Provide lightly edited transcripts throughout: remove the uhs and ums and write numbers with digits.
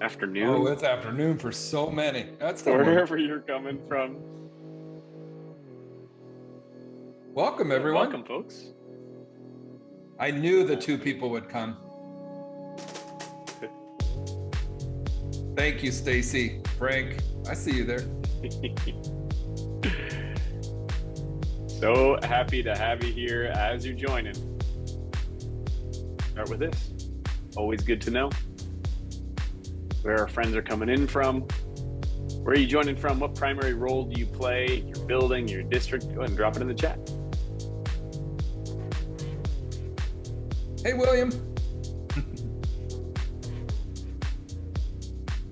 afternoon, it's afternoon for so many. That's the wherever you're coming from. Welcome, everyone. Welcome, folks. I knew the two people would come. Thank you, Stacy. Frank, I see you there. So happy to have you here as you're joining. Start with this. Always good to know where our friends are coming in from. Where are you joining from? What primary role do you play in your building, your district? Go ahead and drop it in the chat. Hey, William.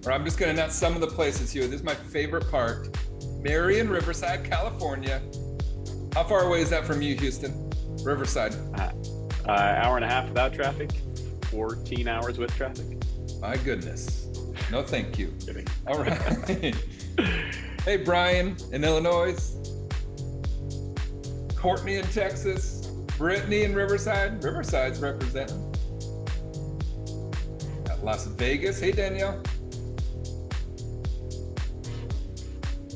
I'm just going to announce some of the places here. This is my favorite part. Marion, Riverside, California. How far away is that from you, Houston? Riverside. Hour and a half without traffic, 14 hours with traffic. My goodness. No, thank you. Kidding. All right. Hey, Brian in Illinois. Courtney in Texas. Brittany in Riverside. Riverside's representing. Got Las Vegas. Hey, Danielle.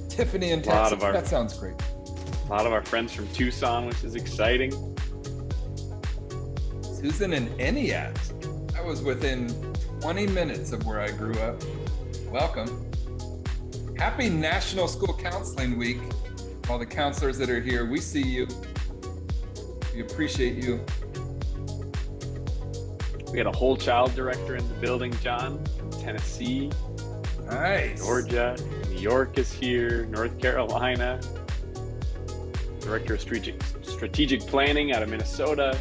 Tiffany in Texas. That sounds great. A lot of our friends from Tucson, which is exciting. Susan in Eniat. I was within 20 minutes of where I grew up. Welcome. Happy National School Counseling Week. All the counselors that are here, we see you. We appreciate you. We got a whole child director in the building, John, from Tennessee. Nice. Georgia, New York is here, North Carolina. Director of Strategic Planning out of Minnesota.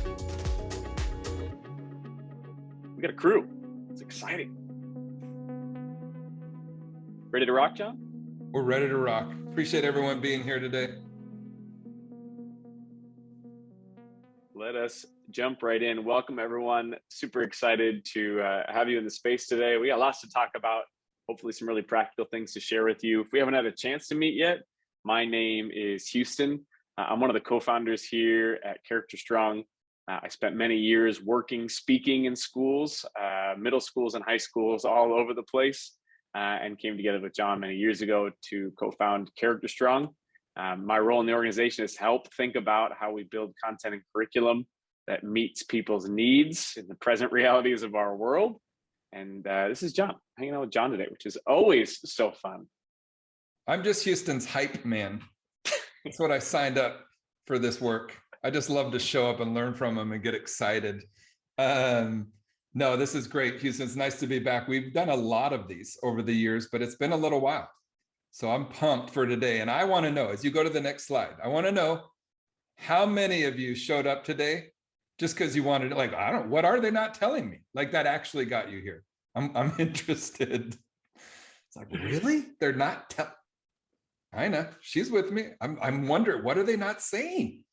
We got a crew. It's exciting. Ready to rock, John? We're ready to rock. Appreciate everyone being here today. Let us jump right in. Welcome, everyone. Super excited to have you in the space today. We got lots to talk about. Hopefully some really practical things to share with you. If we haven't had a chance to meet yet, my name is Houston. I'm one of the co-founders here at CharacterStrong. I spent many years speaking in schools, middle schools and high schools all over the place, and came together with John many years ago to co-found CharacterStrong. My role in the organization is to help think about how we build content and curriculum that meets people's needs in the present realities of our world. And this is John, hanging out with John today, which is always so fun. I'm just Houston's hype man. That's what I signed up for this work. I just love to show up and learn from him and get excited. No, this is great, Houston. It's nice to be back. We've done a lot of these over the years, but it's been a little while. So I'm pumped for today. And I want to know, as you go to the next slide, I want to know how many of you showed up today just because you wanted, like, I don't, what are they not telling me? Like that actually got you here. I'm interested. It's like, really? They're not telling. I know, she's with me. I'm wondering, what are they not saying?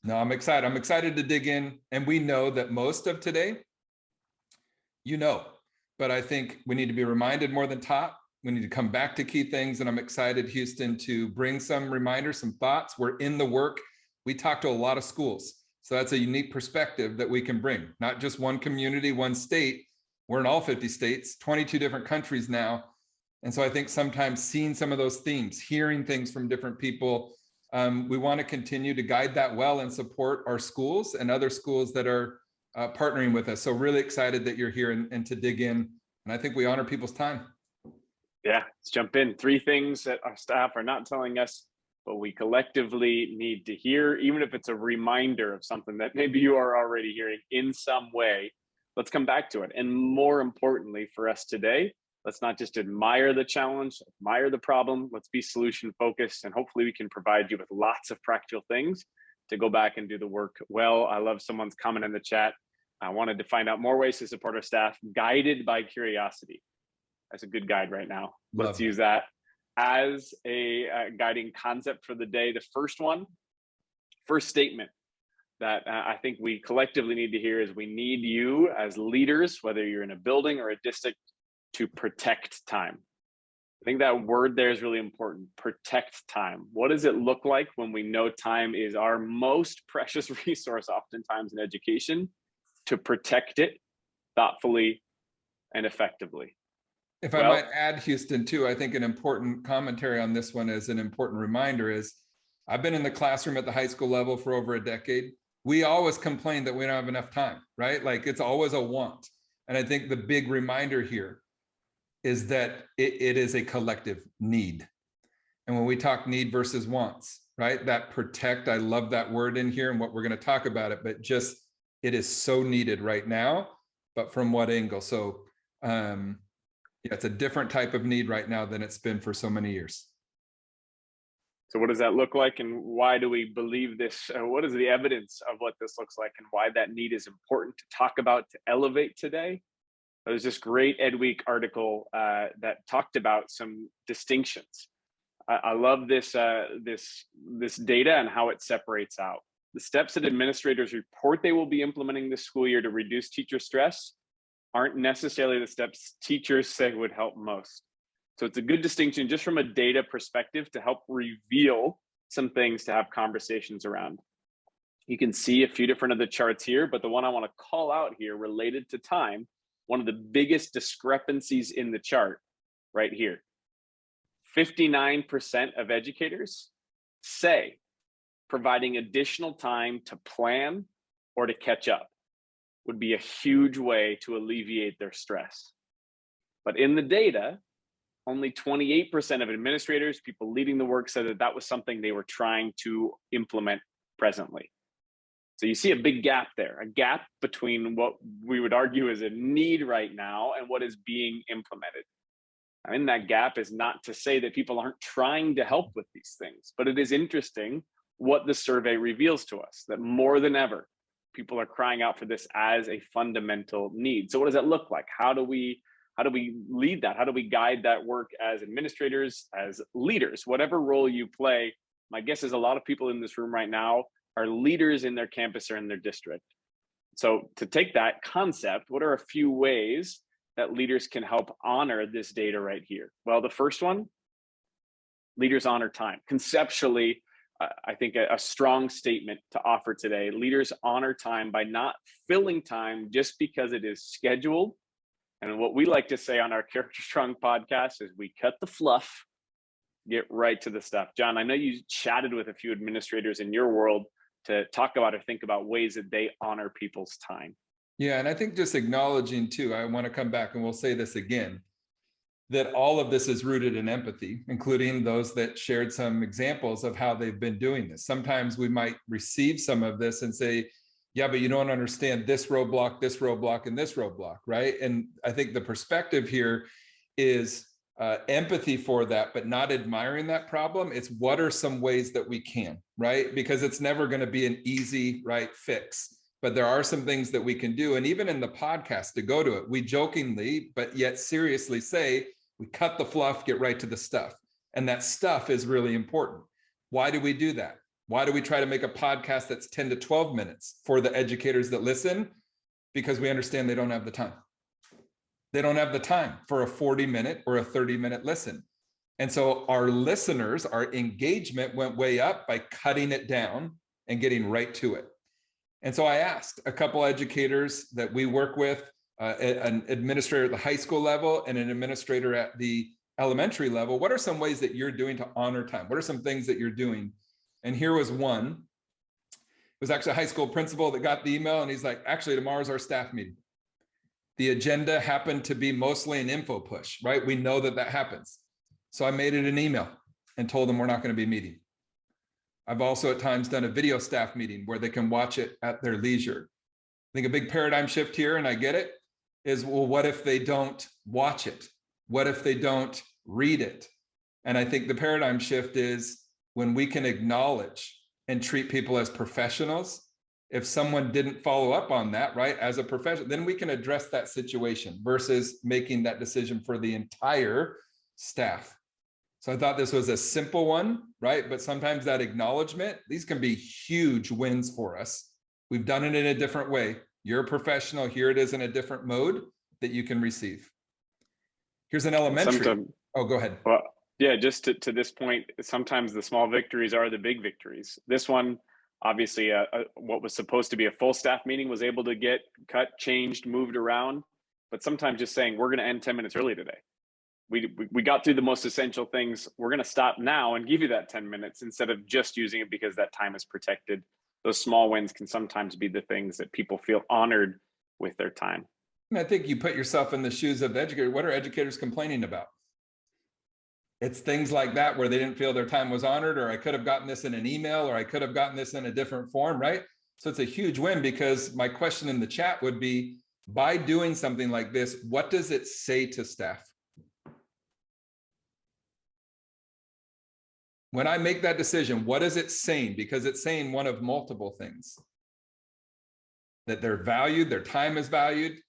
No, I'm excited. I'm excited to dig in. And we know that most of today, but I think we need to be reminded more than taught. We need to come back to key things. And I'm excited, Houston, to bring some reminders, some thoughts. We're in the work. We talk to a lot of schools. So that's a unique perspective that we can bring, not just one community, one state. We're in all 50 states, 22 different countries now. And so I think sometimes seeing some of those themes, hearing things from different people, we want to continue to guide that well and support our schools and other schools that are partnering with us. So really excited that you're here and to dig in. And I think we honor people's time. Yeah, let's jump in. 3 things that our staff are not telling us, but we collectively need to hear, even if it's a reminder of something that maybe you are already hearing in some way. Let's come back to it. And more importantly for us today, let's not just admire the challenge, admire the problem. Let's be solution focused, and hopefully we can provide you with lots of practical things to go back and do the work well. I love someone's comment in the chat. I wanted to find out more ways to support our staff, guided by curiosity. That's a good guide right now. Let's use that as a guiding concept for the day. The first statement that I think we collectively need to hear is we need you as leaders, whether you're in a building or a district, to protect time. I think that word there is really important, protect time. What does it look like when we know time is our most precious resource, oftentimes in education, to protect it thoughtfully and effectively? If I Well, might add, Houston, too, I think an important commentary on this one is an important reminder is I've been in the classroom at the high school level for over a decade. We always complain that we don't have enough time, right? Like it's always a want. And I think the big reminder here is that it is a collective need. And when we talk need versus wants, right? That protect, I love that word in here and what we're going to talk about it, but just it is so needed right now, but from what angle? So yeah, it's a different type of need right now than it's been for so many years. so what does that look like, and why do we believe this? What is the evidence of what this looks like, and why that need is important to talk about, to elevate today? There's this great Ed Week article that talked about some distinctions. I love this data and how it separates out. The steps that administrators report they will be implementing this school year to reduce teacher stress aren't necessarily the steps teachers say would help most. So it's a good distinction just from a data perspective to help reveal some things to have conversations around. You can see a few different of the charts here, but the one I want to call out here related to time, one of the biggest discrepancies in the chart right here. 59% of educators say providing additional time to plan or to catch up would be a huge way to alleviate their stress. But in the data, only 28% of administrators, people leading the work, said that that was something they were trying to implement presently. So you see a big gap there, a gap between what we would argue is a need right now and what is being implemented. And that gap is not to say that people aren't trying to help with these things, but it is interesting what the survey reveals to us, that more than ever, people are crying out for this as a fundamental need. So what does that look like? How do we lead that? How do we guide that work as administrators, as leaders, whatever role you play? My guess is a lot of people in this room right now are leaders in their campus or in their district. So to take that concept, what are a few ways that leaders can help honor this data right here? Well, the first one, leaders honor time. Conceptually, I think a strong statement to offer today. Leaders honor time by not filling time just because it is scheduled. And what we like to say on our CharacterStrong podcast is we cut the fluff, get right to the stuff. John, I know you chatted with a few administrators in your world to talk about or think about ways that they honor people's time. Yeah, and I think just acknowledging too, I want to come back and we'll say this again, that all of this is rooted in empathy, including those that shared some examples of how they've been doing this. Sometimes we might receive some of this and say, yeah, but you don't understand this roadblock, and this roadblock, right? And I think the perspective here is empathy for that, but not admiring that problem. It's what are some ways that we can, right? Because it's never going to be an easy, right, fix. But there are some things that we can do. And even in the podcast, to go to it, we jokingly, but yet seriously say, we cut the fluff, get right to the stuff. And that stuff is really important. Why do we do that? Why do we try to make a podcast that's 10 to 12 minutes for the educators that listen? Because we understand they don't have the time. They don't have the time for a 40-minute or a 30-minute listen. And so our listeners, our engagement went way up by cutting it down and getting right to it. And so I asked a couple educators that we work with, an administrator at the high school level and an administrator at the elementary level, what are some ways that you're doing to honor time? What are some things that you're doing? And here was one. It was actually a high school principal that got the email, and he's like, actually, tomorrow's our staff meeting. The agenda happened to be mostly an info push, right? We know that that happens. So I made it an email and told them we're not going to be meeting. I've also at times done a video staff meeting where they can watch it at their leisure. I think a big paradigm shift here, and I get it, is, well, what if they don't watch it? What if they don't read it? And I think the paradigm shift is when we can acknowledge and treat people as professionals. If someone didn't follow up on that, right, as a professional, then we can address that situation versus making that decision for the entire staff. So I thought this was a simple one, right? But sometimes that acknowledgement, these can be huge wins for us. We've done it in a different way. You're a professional. Here it is in a different mode that you can receive. Here's an elementary. Oh, go ahead. Well, yeah, just to this point, sometimes the small victories are the big victories. This one, obviously, what was supposed to be a full staff meeting was able to get cut, changed, moved around. But sometimes just saying, we're going to end 10 minutes early today. we got through the most essential things. We're going to stop now and give you that 10 minutes instead of just using it because that time is protected. Those small wins can sometimes be the things that people feel honored with their time. And I think you put yourself in the shoes of the educator. What are educators complaining about? It's things like that where they didn't feel their time was honored, or I could have gotten this in an email, or I could have gotten this in a different form, right? So it's a huge win, because my question in the chat would be, by doing something like this, what does it say to staff? When I make that decision, what is it saying? Because it's saying one of multiple things. That they're valued, their time is valued,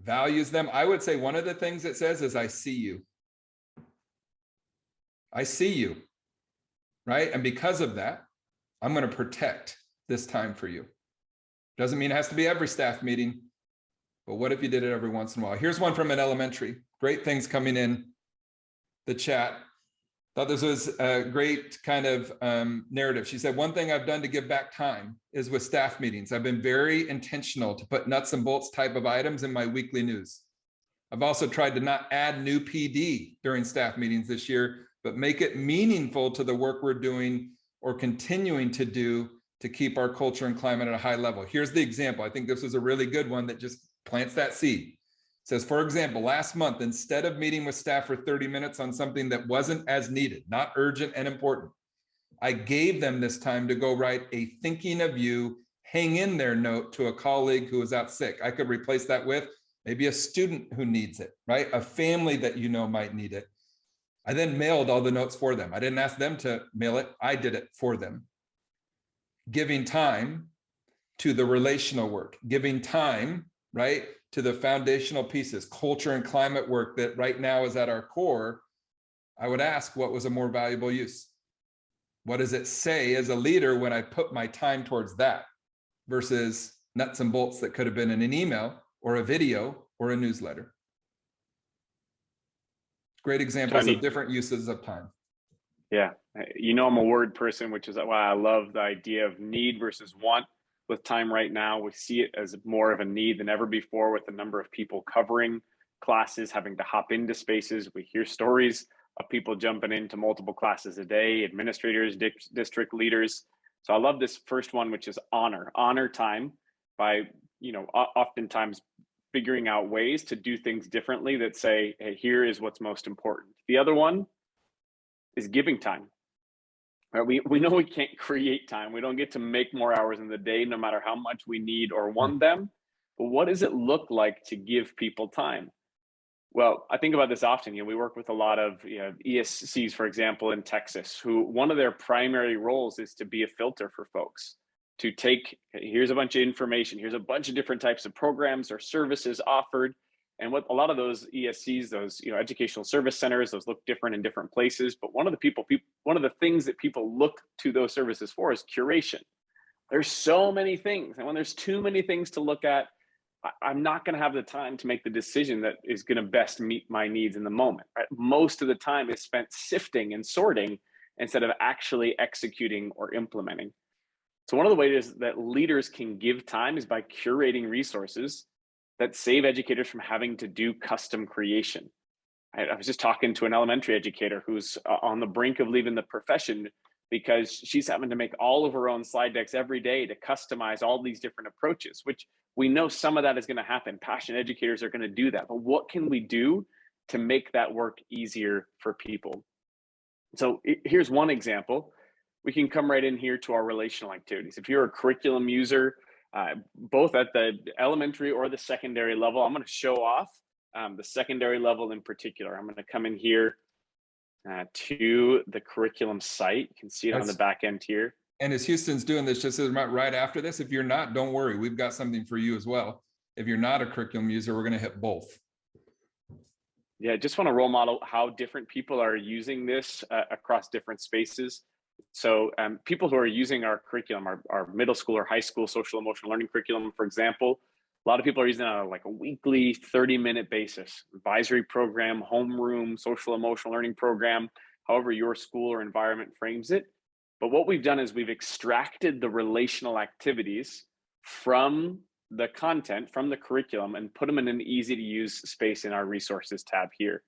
values them. I would say one of the things it says is, I see you. I see you, right? And because of that, I'm going to protect this time for you. Doesn't mean it has to be every staff meeting, but what if you did it every once in a while? Here's one from an elementary. Great things coming in the chat. Thought this was a great kind of narrative. She said, one thing I've done to give back time is with staff meetings. I've been very intentional to put nuts and bolts type of items in my weekly news. I've also tried to not add new PD during staff meetings this year, but make it meaningful to the work we're doing or continuing to do to keep our culture and climate at a high level. Here's the example. I think this was a really good one that just plants that seed. It says, for example, last month, instead of meeting with staff for 30 minutes on something that wasn't as needed, not urgent and important, I gave them this time to go write a thinking of you, hang in there note to a colleague who was out sick. I could replace that with maybe a student who needs it, right? A family that you know might need it. I then mailed all the notes for them. I didn't ask them to mail it. I did it for them. Giving time to the relational work, giving time, right, to the foundational pieces, culture and climate work that right now is at our core. I would ask, what was a more valuable use? What does it say as a leader when I put my time towards that versus nuts and bolts that could have been in an email or a video or a newsletter? Great examples of different uses of time. Yeah, you know, I'm a word person, which is why I love the idea of need versus want. With time right now, we see it as more of a need than ever before, with the number of people covering classes, having to hop into spaces. We hear stories of people jumping into multiple classes a day, administrators, district leaders. So I love this first one, which is honor time by, you know, oftentimes figuring out ways to do things differently that say, hey, here is what's most important. The other one is giving time. Right? We know we can't create time. We don't get to make more hours in the day, no matter how much we need or want them. But what does it look like to give people time? Well, I think about this often. You know, we work with a lot of ESCs, for example, in Texas, who one of their primary roles is to be a filter for folks, to take, here's a bunch of information, here's a bunch of different types of programs or services offered. And what a lot of those ESCs, those educational service centers, those look different in different places. But one of the things that people look to those services for is curation. There's so many things, and when there's too many things to look at, I'm not going to have the time to make the decision that is going to best meet my needs in the moment. Right? Most of the time is spent sifting and sorting instead of actually executing or implementing. So one of the ways that leaders can give time is by curating resources that save educators from having to do custom creation. I was just talking to an elementary educator who's on the brink of leaving the profession because she's having to make all of her own slide decks every day to customize all these different approaches, which we know some of that is going to happen. Passionate educators are going to do that. But what can we do to make that work easier for people? So here's one example. We can come right in here to our relational activities. If you're a curriculum user, both at the elementary or the secondary level, I'm going to show off the secondary level in particular. I'm going to come in here to the curriculum site. You can see it on the back end here. And as Houston's doing this, just right after this, if you're not, don't worry, we've got something for you as well. If you're not a curriculum user, we're going to hit both. Yeah, I just want to role model how different people are using this across different spaces. So people who are using our curriculum, our middle school or high school social emotional learning curriculum, for example, a lot of people are using it on like a weekly 30-minute basis, advisory program, homeroom, social emotional learning program, however your school or environment frames it. But what we've done is we've extracted the relational activities from the content from the curriculum and put them in an easy to use space in our resources tab here.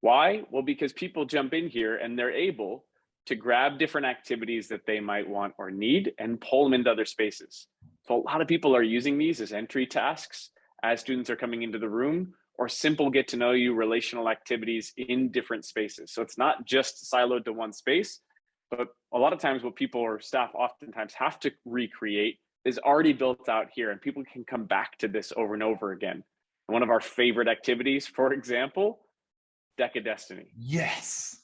Why? Well, because people jump in here and they're able to grab different activities that they might want or need and pull them into other spaces. So a lot of people are using these as entry tasks as students are coming into the room, or simple get to know you relational activities in different spaces. So it's not just siloed to one space, but a lot of times what people or staff oftentimes have to recreate is already built out here, and people can come back to this over and over again. One of our favorite activities, for example, Deck of Destiny. Yes.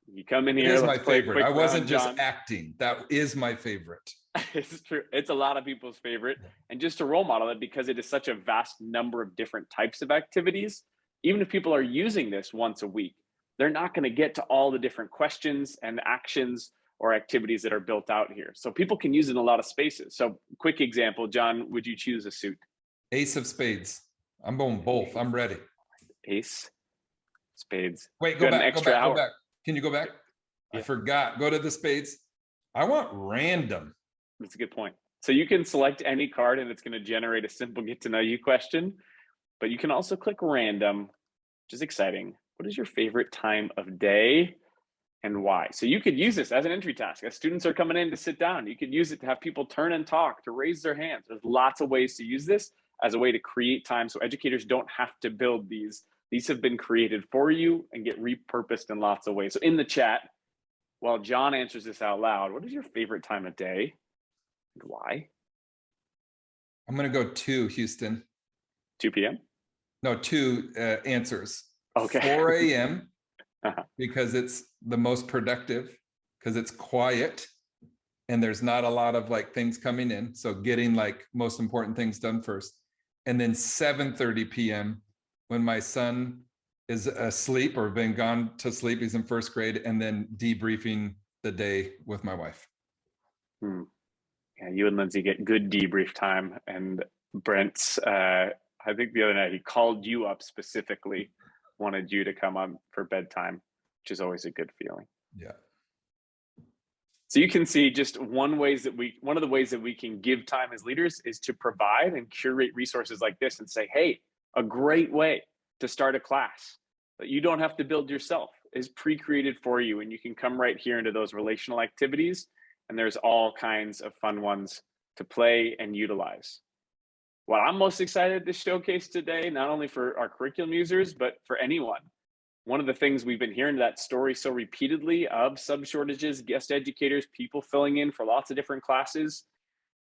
You come in It here, is let's my play a favorite. quick I wasn't round, just John. acting. That is my favorite. It's true. It's a lot of people's favorite. And just to role model it, because it is such a vast number of different types of activities, even if people are using this once a week, they're not going to get to all the different questions and actions or activities that are built out here. So people can use it in a lot of spaces. So quick example, John, would you choose a suit? Ace of spades. I'm going both. I'm ready. Ace, spades. Wait, Got an extra hour. go back. Can you go back? Yeah. I forgot. Go to the spades. I want random. That's a good point. So you can select any card and it's going to generate a simple get to know you question, but you can also click random, which is exciting. What is your favorite time of day and why? So you could use this as an entry task. As students are coming in to sit down, you could use it to have people turn and talk, to raise their hands. There's lots of ways to use this as a way to create time so educators don't have to build these. These have been created for you and get repurposed in lots of ways. So in the chat, while John answers this out loud, what is your favorite time of day and why? I'm going to go 2, Houston. 2 p.m.? No, 2 answers. Okay. 4 a.m. Uh-huh. because it's the most productive, because it's quiet and there's not a lot of like things coming in. So getting like most important things done first. And then 7:30 p.m. when my son is asleep or been gone to sleep, he's in first grade, and then debriefing the day with my wife. Yeah, you and Lindsay get good debrief time. And Brent's, I think the other night he called you up specifically, wanted you to come on for bedtime, which is always a good feeling. Yeah. So you can see just one of the ways that we can give time as leaders is to provide and curate resources like this and say, hey, a great way to start a class that you don't have to build yourself is pre-created for you. And you can come right here into those relational activities. And there's all kinds of fun ones to play and utilize. What I'm most excited to showcase today, not only for our curriculum users, but for anyone. One of the things we've been hearing that story so repeatedly of sub shortages, guest educators, people filling in for lots of different classes.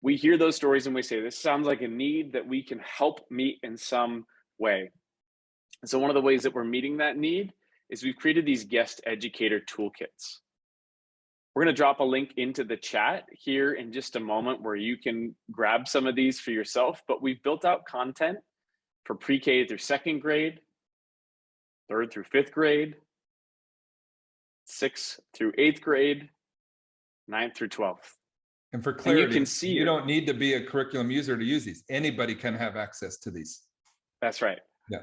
We hear those stories and we say, this sounds like a need that we can help meet in some way. And so one of the ways that we're meeting that need is we've created these guest educator toolkits. We're going to drop a link into the chat here in just a moment where you can grab some of these for yourself, but we've built out content for pre-K through 2nd grade, 3rd through 5th grade, 6th through 8th grade, 9th through 12th. And for clarity, and you can see you don't need to be a curriculum user to use these. Anybody can have access to these. That's right. Yeah.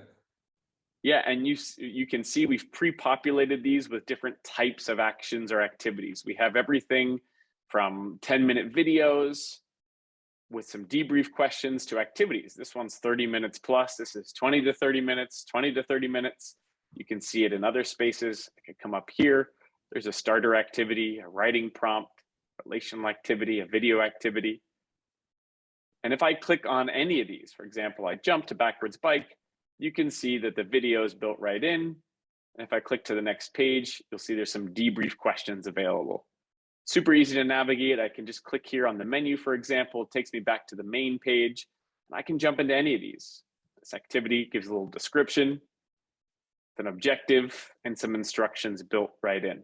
Yeah, and you can see we've pre-populated these with different types of actions or activities. We have everything from 10-minute videos with some debrief questions to activities. This one's 30 minutes plus. This is 20 to 30 minutes, 20 to 30 minutes. You can see it in other spaces. I could come up here. There's a starter activity, a writing prompt, relational activity, a video activity. And if I click on any of these, for example, I jump to backwards bike, you can see that the video is built right in. And if I click to the next page, you'll see there's some debrief questions available. Super easy to navigate. I can just click here on the menu, for example. It takes me back to the main page, and I can jump into any of these. This activity gives a little description, an objective, and some instructions built right in.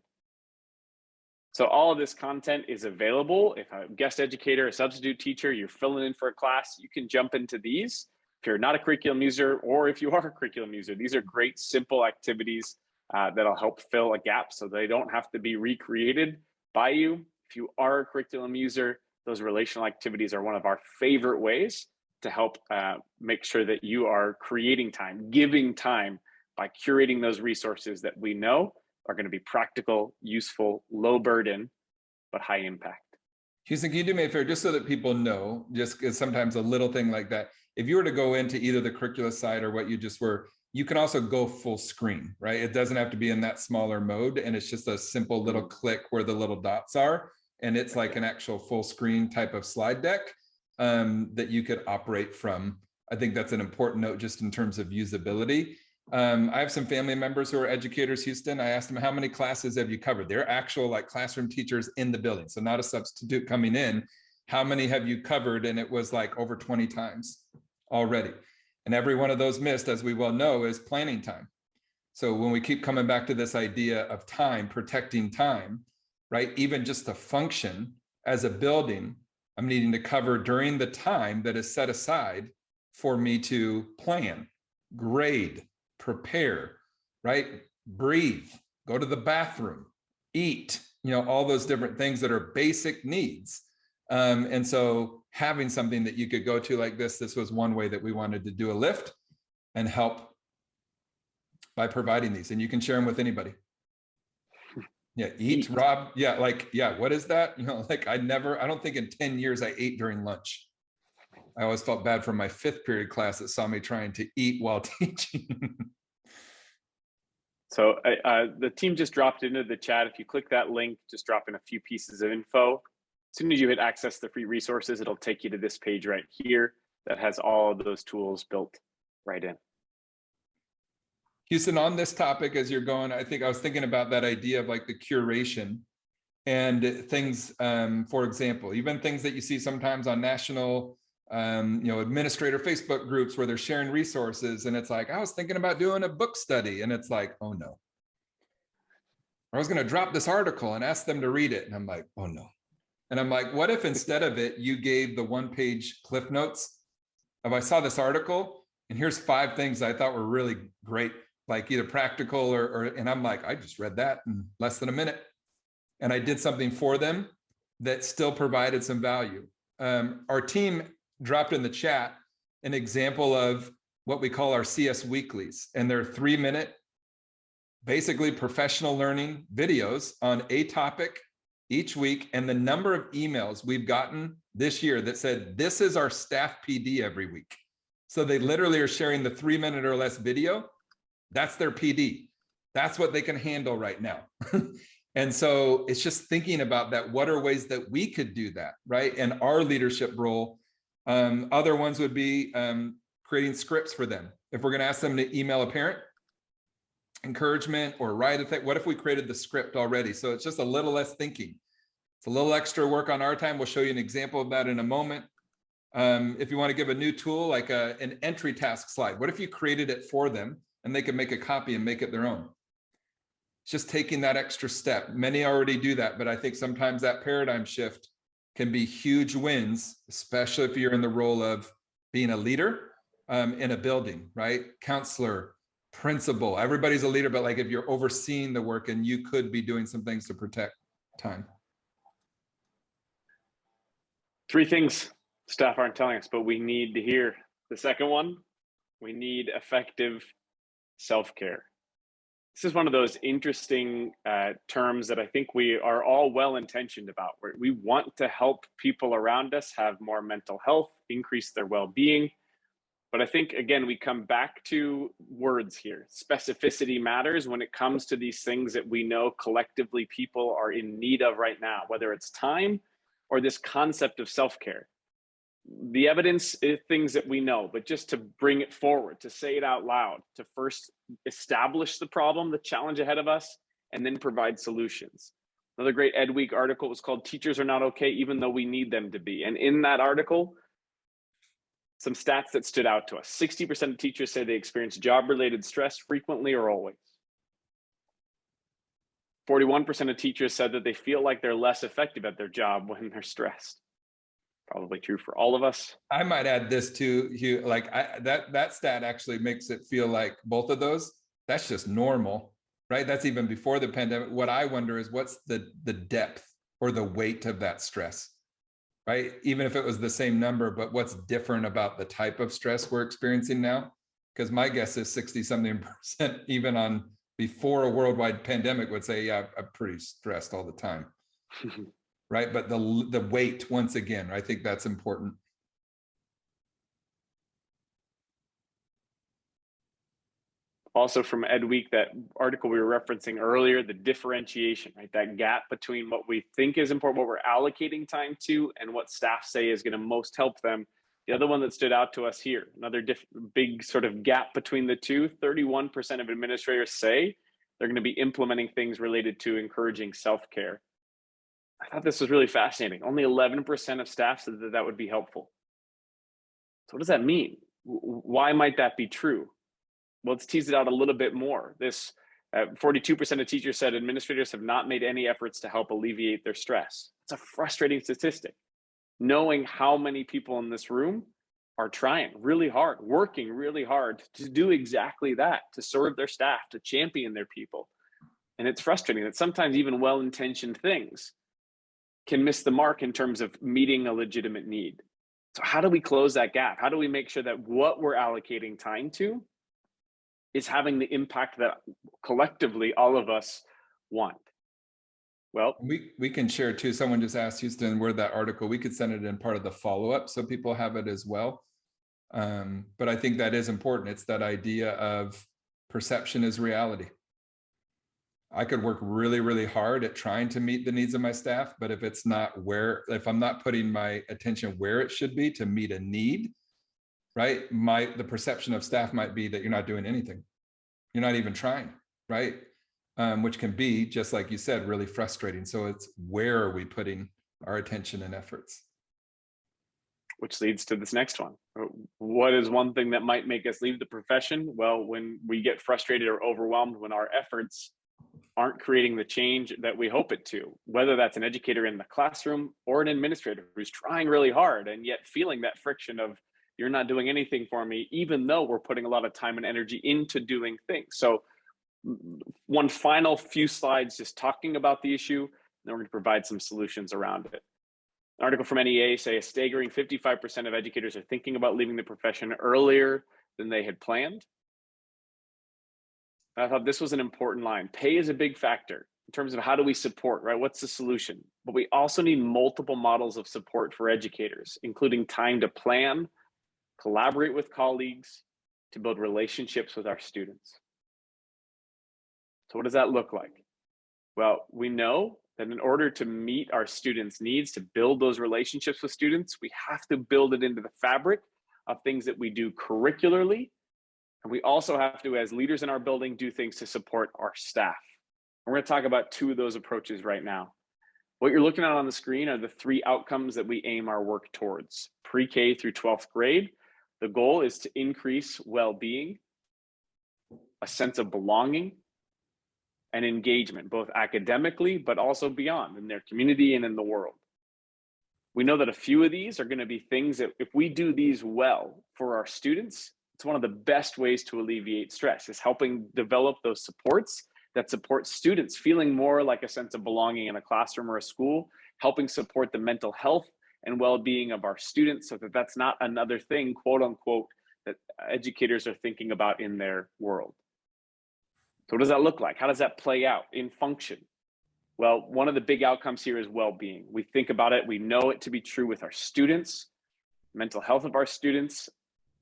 So all of this content is available. If a guest educator, a substitute teacher, you're filling in for a class, you can jump into these. If you're not a curriculum user, or if you are a curriculum user, these are great, simple activities that'll help fill a gap so they don't have to be recreated by you. If you are a curriculum user, those relational activities are one of our favorite ways to help make sure that you are creating time, giving time by curating those resources that we know are going to be practical, useful, low burden, but high impact. Houston, can you do me a favor, just so that people know, just because sometimes a little thing like that, if you were to go into either the curricula side or what you just were, you can also go full screen, right? It doesn't have to be in that smaller mode. And it's just a simple little click where the little dots are. And it's like an actual full screen type of slide deck that you could operate from. I think that's an important note just in terms of usability. I have some family members who are educators, Houston. I asked them, how many classes have you covered? They're actual like classroom teachers in the building. So not a substitute coming in. How many have you covered? And it was like over 20 times already. And every one of those missed, as we well know, is planning time. So when we keep coming back to this idea of time, protecting time, right? Even just to function as a building, I'm needing to cover during the time that is set aside for me to plan, grade, prepare, right? Breathe, go to the bathroom, eat, all those different things that are basic needs. And so having something that you could go to like this was one way that we wanted to do a lift and help by providing these. And you can share them with anybody. Yeah, eat, Rob. Yeah, what is that? I don't think in 10 years I ate during lunch. I always felt bad for my 5th period class that saw me trying to eat while teaching. So the team just dropped into the chat. If you click that link, just drop in a few pieces of info. As soon as you hit access to free resources, it'll take you to this page right here that has all of those tools built right in. Houston, on this topic, as you're going, I was thinking about that idea of like the curation and things, for example, even things that you see sometimes on national, administrator Facebook groups where they're sharing resources. And it's like, I was thinking about doing a book study. And it's like, oh no. I was going to drop this article and ask them to read it. And I'm like, oh no. And I'm like, what if instead of it, you gave the 1-page cliff notes of I saw this article and here's 5 things I thought were really great, like either practical and I'm like, I just read that in less than a minute. And I did something for them that still provided some value. Our team dropped in the chat an example of what we call our CS weeklies. And they're 3-minute, basically professional learning videos on a topic each week. And the number of emails we've gotten this year that said, this is our staff PD every week. So they literally are sharing the 3-minute or less video. That's their PD. That's what they can handle right now. And so it's just thinking about that. What are ways that we could do that, right? And our leadership role. Other ones would be creating scripts for them. If we're going to ask them to email a parent, encouragement or write a thing, what if we created the script already? So it's just a little less thinking. It's a little extra work on our time. We'll show you an example of that in a moment. If you want to give a new tool, like an entry task slide, what if you created it for them and they can make a copy and make it their own? It's just taking that extra step. Many already do that, but I think sometimes that paradigm shift can be huge wins, especially if you're in the role of being a leader in a building, right? Counselor, principal, everybody's a leader, but like if you're overseeing the work and you could be doing some things to protect time. 3 things staff aren't telling us, but we need to hear. The second one, we need effective self-care. This is one of those interesting terms that I think we are all well-intentioned about, where we want to help people around us have more mental health, increase their well-being. But I think, again, we come back to words here. Specificity matters when it comes to these things that we know collectively people are in need of right now, whether it's time or this concept of self-care. The evidence is things that we know, but just to bring it forward, to say it out loud, to first establish the problem, the challenge ahead of us, and then provide solutions. Another great Ed Week article was called "Teachers Are Not Okay Even Though We Need Them to Be." And in that article, some stats that stood out to us. 60% of teachers say they experience job-related stress frequently or always. 41% of teachers said that they feel like they're less effective at their job when they're stressed. Probably true for all of us. I might add this too, Hugh, like that stat actually makes it feel like both of those, that's just normal, right? That's even before the pandemic. What I wonder is what's the depth or the weight of that stress, right? Even if it was the same number, but what's different about the type of stress we're experiencing now? Because my guess is 60-something% even on before a worldwide pandemic would say, yeah, I'm pretty stressed all the time. Right, but the weight, once again, I think that's important. Also from Ed Week, that article we were referencing earlier, the differentiation, right? That gap between what we think is important, what we're allocating time to, and what staff say is going to most help them. The other one that stood out to us here, another big sort of gap between the two, 31% of administrators say they're going to be implementing things related to encouraging self-care. I thought this was really fascinating. Only 11% of staff said that that would be helpful. So what does that mean? Why might that be true? Well, let's tease it out a little bit more. This 42% of teachers said administrators have not made any efforts to help alleviate their stress. It's a frustrating statistic. Knowing how many people in this room are trying really hard, working really hard to do exactly that, to serve their staff, to champion their people. And it's frustrating that sometimes even well-intentioned things can miss the mark in terms of meeting a legitimate need. So how do we close that gap? How do we make sure that what we're allocating time to is having the impact that collectively all of us want? Well, we can share too. Someone just asked Houston where that article, we could send it in part of the follow-up so people have it as well. But I think that is important. It's that idea of perception is reality. I could work really, really hard at trying to meet the needs of my staff, but if it's not if I'm not putting my attention where it should be to meet a need, right? The perception of staff might be that you're not doing anything. You're not even trying, right? Which can be, just like you said, really frustrating. So it's where are we putting our attention and efforts? Which leads to this next one. What is one thing that might make us leave the profession? Well, when we get frustrated or overwhelmed, when our efforts aren't creating the change that we hope it to, whether that's an educator in the classroom or an administrator who's trying really hard and yet feeling that friction of, you're not doing anything for me, even though we're putting a lot of time and energy into doing things. So one final few slides just talking about the issue, and then we're going to provide some solutions around it. An article from NEA say a staggering 55% of educators are thinking about leaving the profession earlier than they had planned. I thought this was an important line. Pay is a big factor in terms of how do we support, right? What's the solution? But we also need multiple models of support for educators, including time to plan, collaborate with colleagues, to build relationships with our students. So what does that look like? Well, we know that in order to meet our students' needs, to build those relationships with students, we have to build it into the fabric of things that we do curricularly. And we also have to, as leaders in our building, do things to support our staff. And we're going to talk about two of those approaches right now. What you're looking at on the screen are the three outcomes that we aim our work towards. Pre-K through 12th grade, the goal is to increase well-being, a sense of belonging, and engagement, both academically, but also beyond in their community and in the world. We know that a few of these are going to be things that if we do these well for our students, it's one of the best ways to alleviate stress, is helping develop those supports that support students feeling more like a sense of belonging in a classroom or a school, helping support the mental health and well-being of our students so that that's not another thing, quote unquote, that educators are thinking about in their world. So what does that look like? How does that play out in function? Well, one of the big outcomes here is well-being. We think about it, we know it to be true with our students, mental health of our students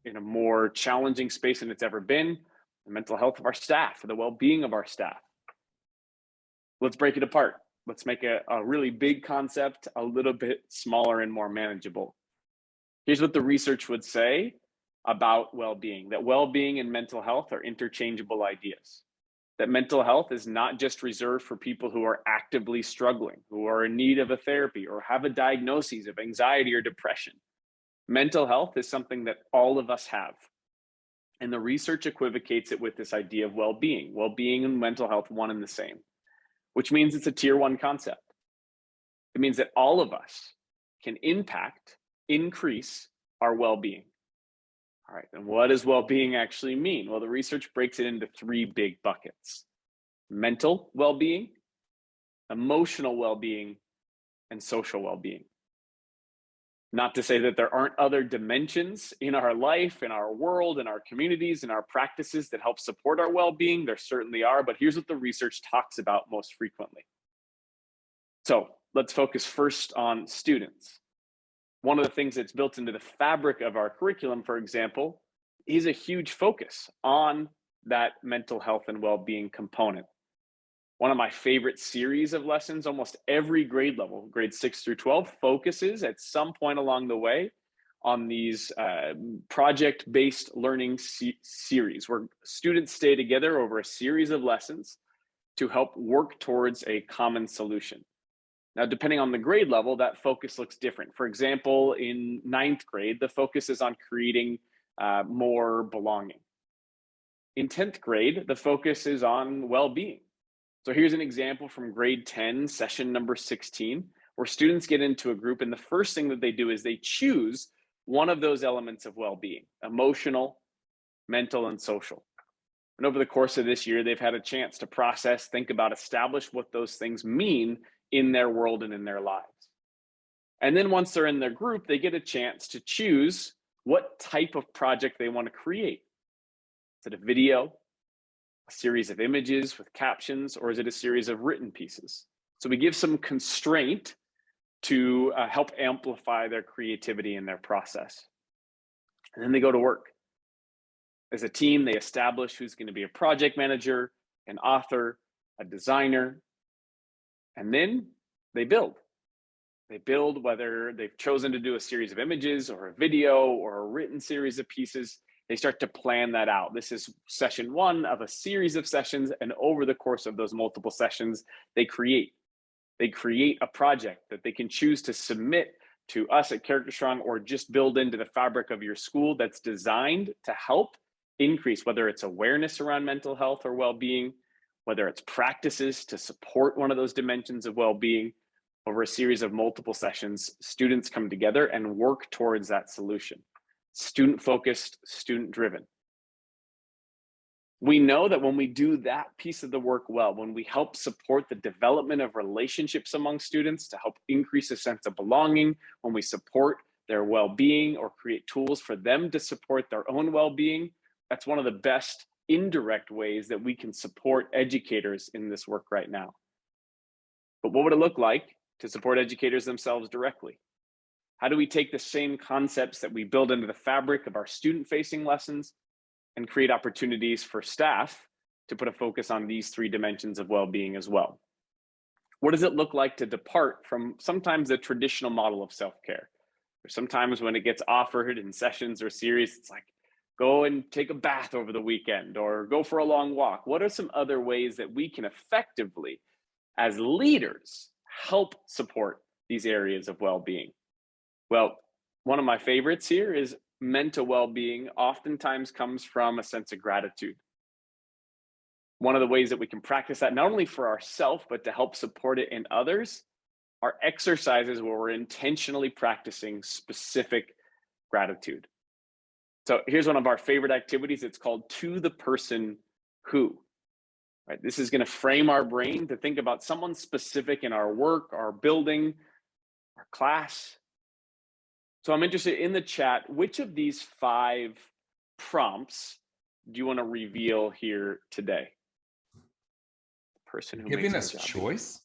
in a more challenging space than it's ever been, the mental health of our staff, the well-being of our staff. Let's break it apart. Let's make a really big concept a little bit smaller and more manageable. Here's what the research would say about well-being, that well-being and mental health are interchangeable ideas. That mental health is not just reserved for people who are actively struggling, who are in need of a therapy or have a diagnosis of anxiety or depression. Mental health is something that all of us have. And the research equivocates it with this idea of well-being. Well-being and mental health, one and the same, which means it's a tier one concept. It means that all of us can increase our well-being. All right, and what does well-being actually mean? Well, the research breaks it into three big buckets: mental well-being, emotional well-being, and social well-being. Not to say that there aren't other dimensions in our life, in our world, in our communities, in our practices that help support our well-being. There certainly are, but here's what the research talks about most frequently. So let's focus first on students. One of the things that's built into the fabric of our curriculum, for example, is a huge focus on that mental health and well-being component. One of my favorite series of lessons, almost every grade level, grade 6 through 12, focuses at some point along the way on these project-based learning series where students stay together over a series of lessons to help work towards a common solution. Now, depending on the grade level, that focus looks different. For example, in 9th grade, the focus is on creating more belonging. In 10th grade, the focus is on well-being. So here's an example from grade 10, session number 16, where students get into a group, and the first thing that they do is they choose one of those elements of well-being: emotional, mental, and social. And over the course of this year, they've had a chance to process, think about, establish what those things mean in their world and in their lives. And then once they're in their group, they get a chance to choose what type of project they want to create. Is it a video, a series of images with captions, or is it a series of written pieces? So we give some constraint to help amplify their creativity in their process. And then they go to work. As a team, they establish who's going to be a project manager, an author, a designer, and then they build. They build, whether they've chosen to do a series of images or a video or a written series of pieces. They start to plan that out. This is session 1 of a series of sessions, and over the course of those multiple sessions, they create a project that they can choose to submit to us at CharacterStrong or just build into the fabric of your school that's designed to help increase, whether it's awareness around mental health or well-being, whether it's practices to support one of those dimensions of well-being. Over a series of multiple sessions, students come together and work towards that solution. Student-focused, student-driven. We know that when we do that piece of the work well, when we help support the development of relationships among students to help increase a sense of belonging, when we support their well-being or create tools for them to support their own well-being, that's one of the best indirect ways that we can support educators in this work right now. But what would it look like to support educators themselves directly? How do we take the same concepts that we build into the fabric of our student-facing lessons and create opportunities for staff to put a focus on these 3 dimensions of well-being as well? What does it look like to depart from sometimes the traditional model of self-care? Or sometimes when it gets offered in sessions or series, it's like, go and take a bath over the weekend or go for a long walk. What are some other ways that we can effectively, as leaders, help support these areas of well-being? Well, one of my favorites here is mental well-being oftentimes comes from a sense of gratitude. One of the ways that we can practice that, not only for ourselves, but to help support it in others, are exercises where we're intentionally practicing specific gratitude. So here's one of our favorite activities. It's called To the Person Who. Right? This is going to frame our brain to think about someone specific in our work, our building, our class. So I'm interested in the chat, which of these 5 prompts do you want to reveal here today? The person who Giving makes us choice.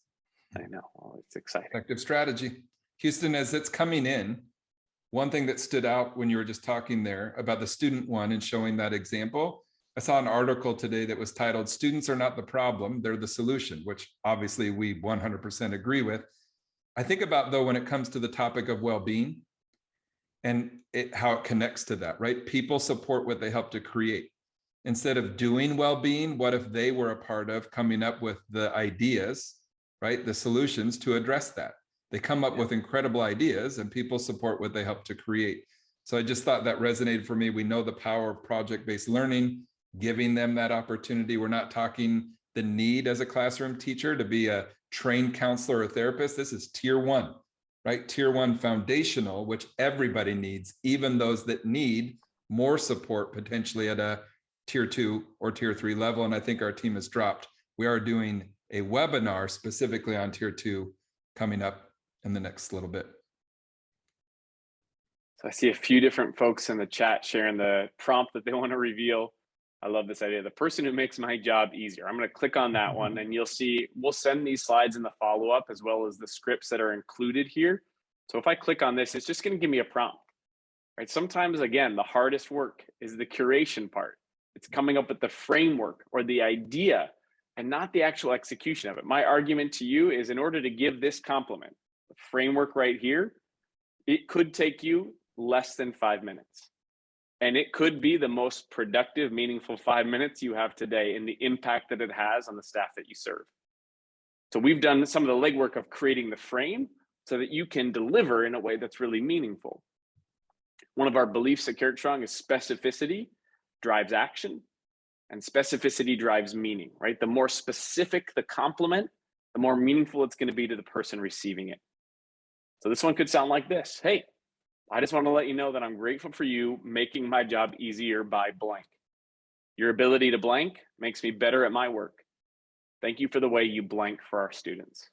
I know. Oh, it's exciting. Effective strategy. Houston, as it's coming in, one thing that stood out when you were just talking there about the student one and showing that example, I saw an article today that was titled, "Students are not the problem, they're the solution," which obviously we 100% agree with. I think about, though, when it comes to the topic of well-being and how it connects to that, right? People support what they help to create. Instead of doing well-being, what if they were a part of coming up with the ideas, right? The solutions to address that. They come up with incredible ideas and people support what they help to create. So I just thought that resonated for me. We know the power of project-based learning, giving them that opportunity. We're not talking the need as a classroom teacher to be a trained counselor or therapist. This is tier 1, right? Tier 1 foundational, which everybody needs, even those that need more support potentially at a tier 2 or tier 3 level. And I think our team has dropped. We are doing a webinar specifically on tier 2 coming up in the next little bit. So I see a few different folks in the chat sharing the prompt that they want to reveal. I love this idea. The person who makes my job easier. I'm going to click on that one and you'll see, we'll send these slides in the follow-up as well as the scripts that are included here. So if I click on this, it's just going to give me a prompt, right? Sometimes, again, the hardest work is the curation part. It's coming up with the framework or the idea and not the actual execution of it. My argument to you is, in order to give this compliment, the framework right here, it could take you less than 5 minutes. And it could be the most productive, meaningful 5 minutes you have today in the impact that it has on the staff that you serve. So we've done some of the legwork of creating the frame so that you can deliver in a way that's really meaningful. One of our beliefs at CharacterStrong is specificity drives action, and specificity drives meaning, right? The more specific the compliment, the more meaningful it's going to be to the person receiving it. So this one could sound like this. Hey, I just want to let you know that I'm grateful for you making my job easier by blank. Your ability to blank makes me better at my work. Thank you for the way you blank for our students.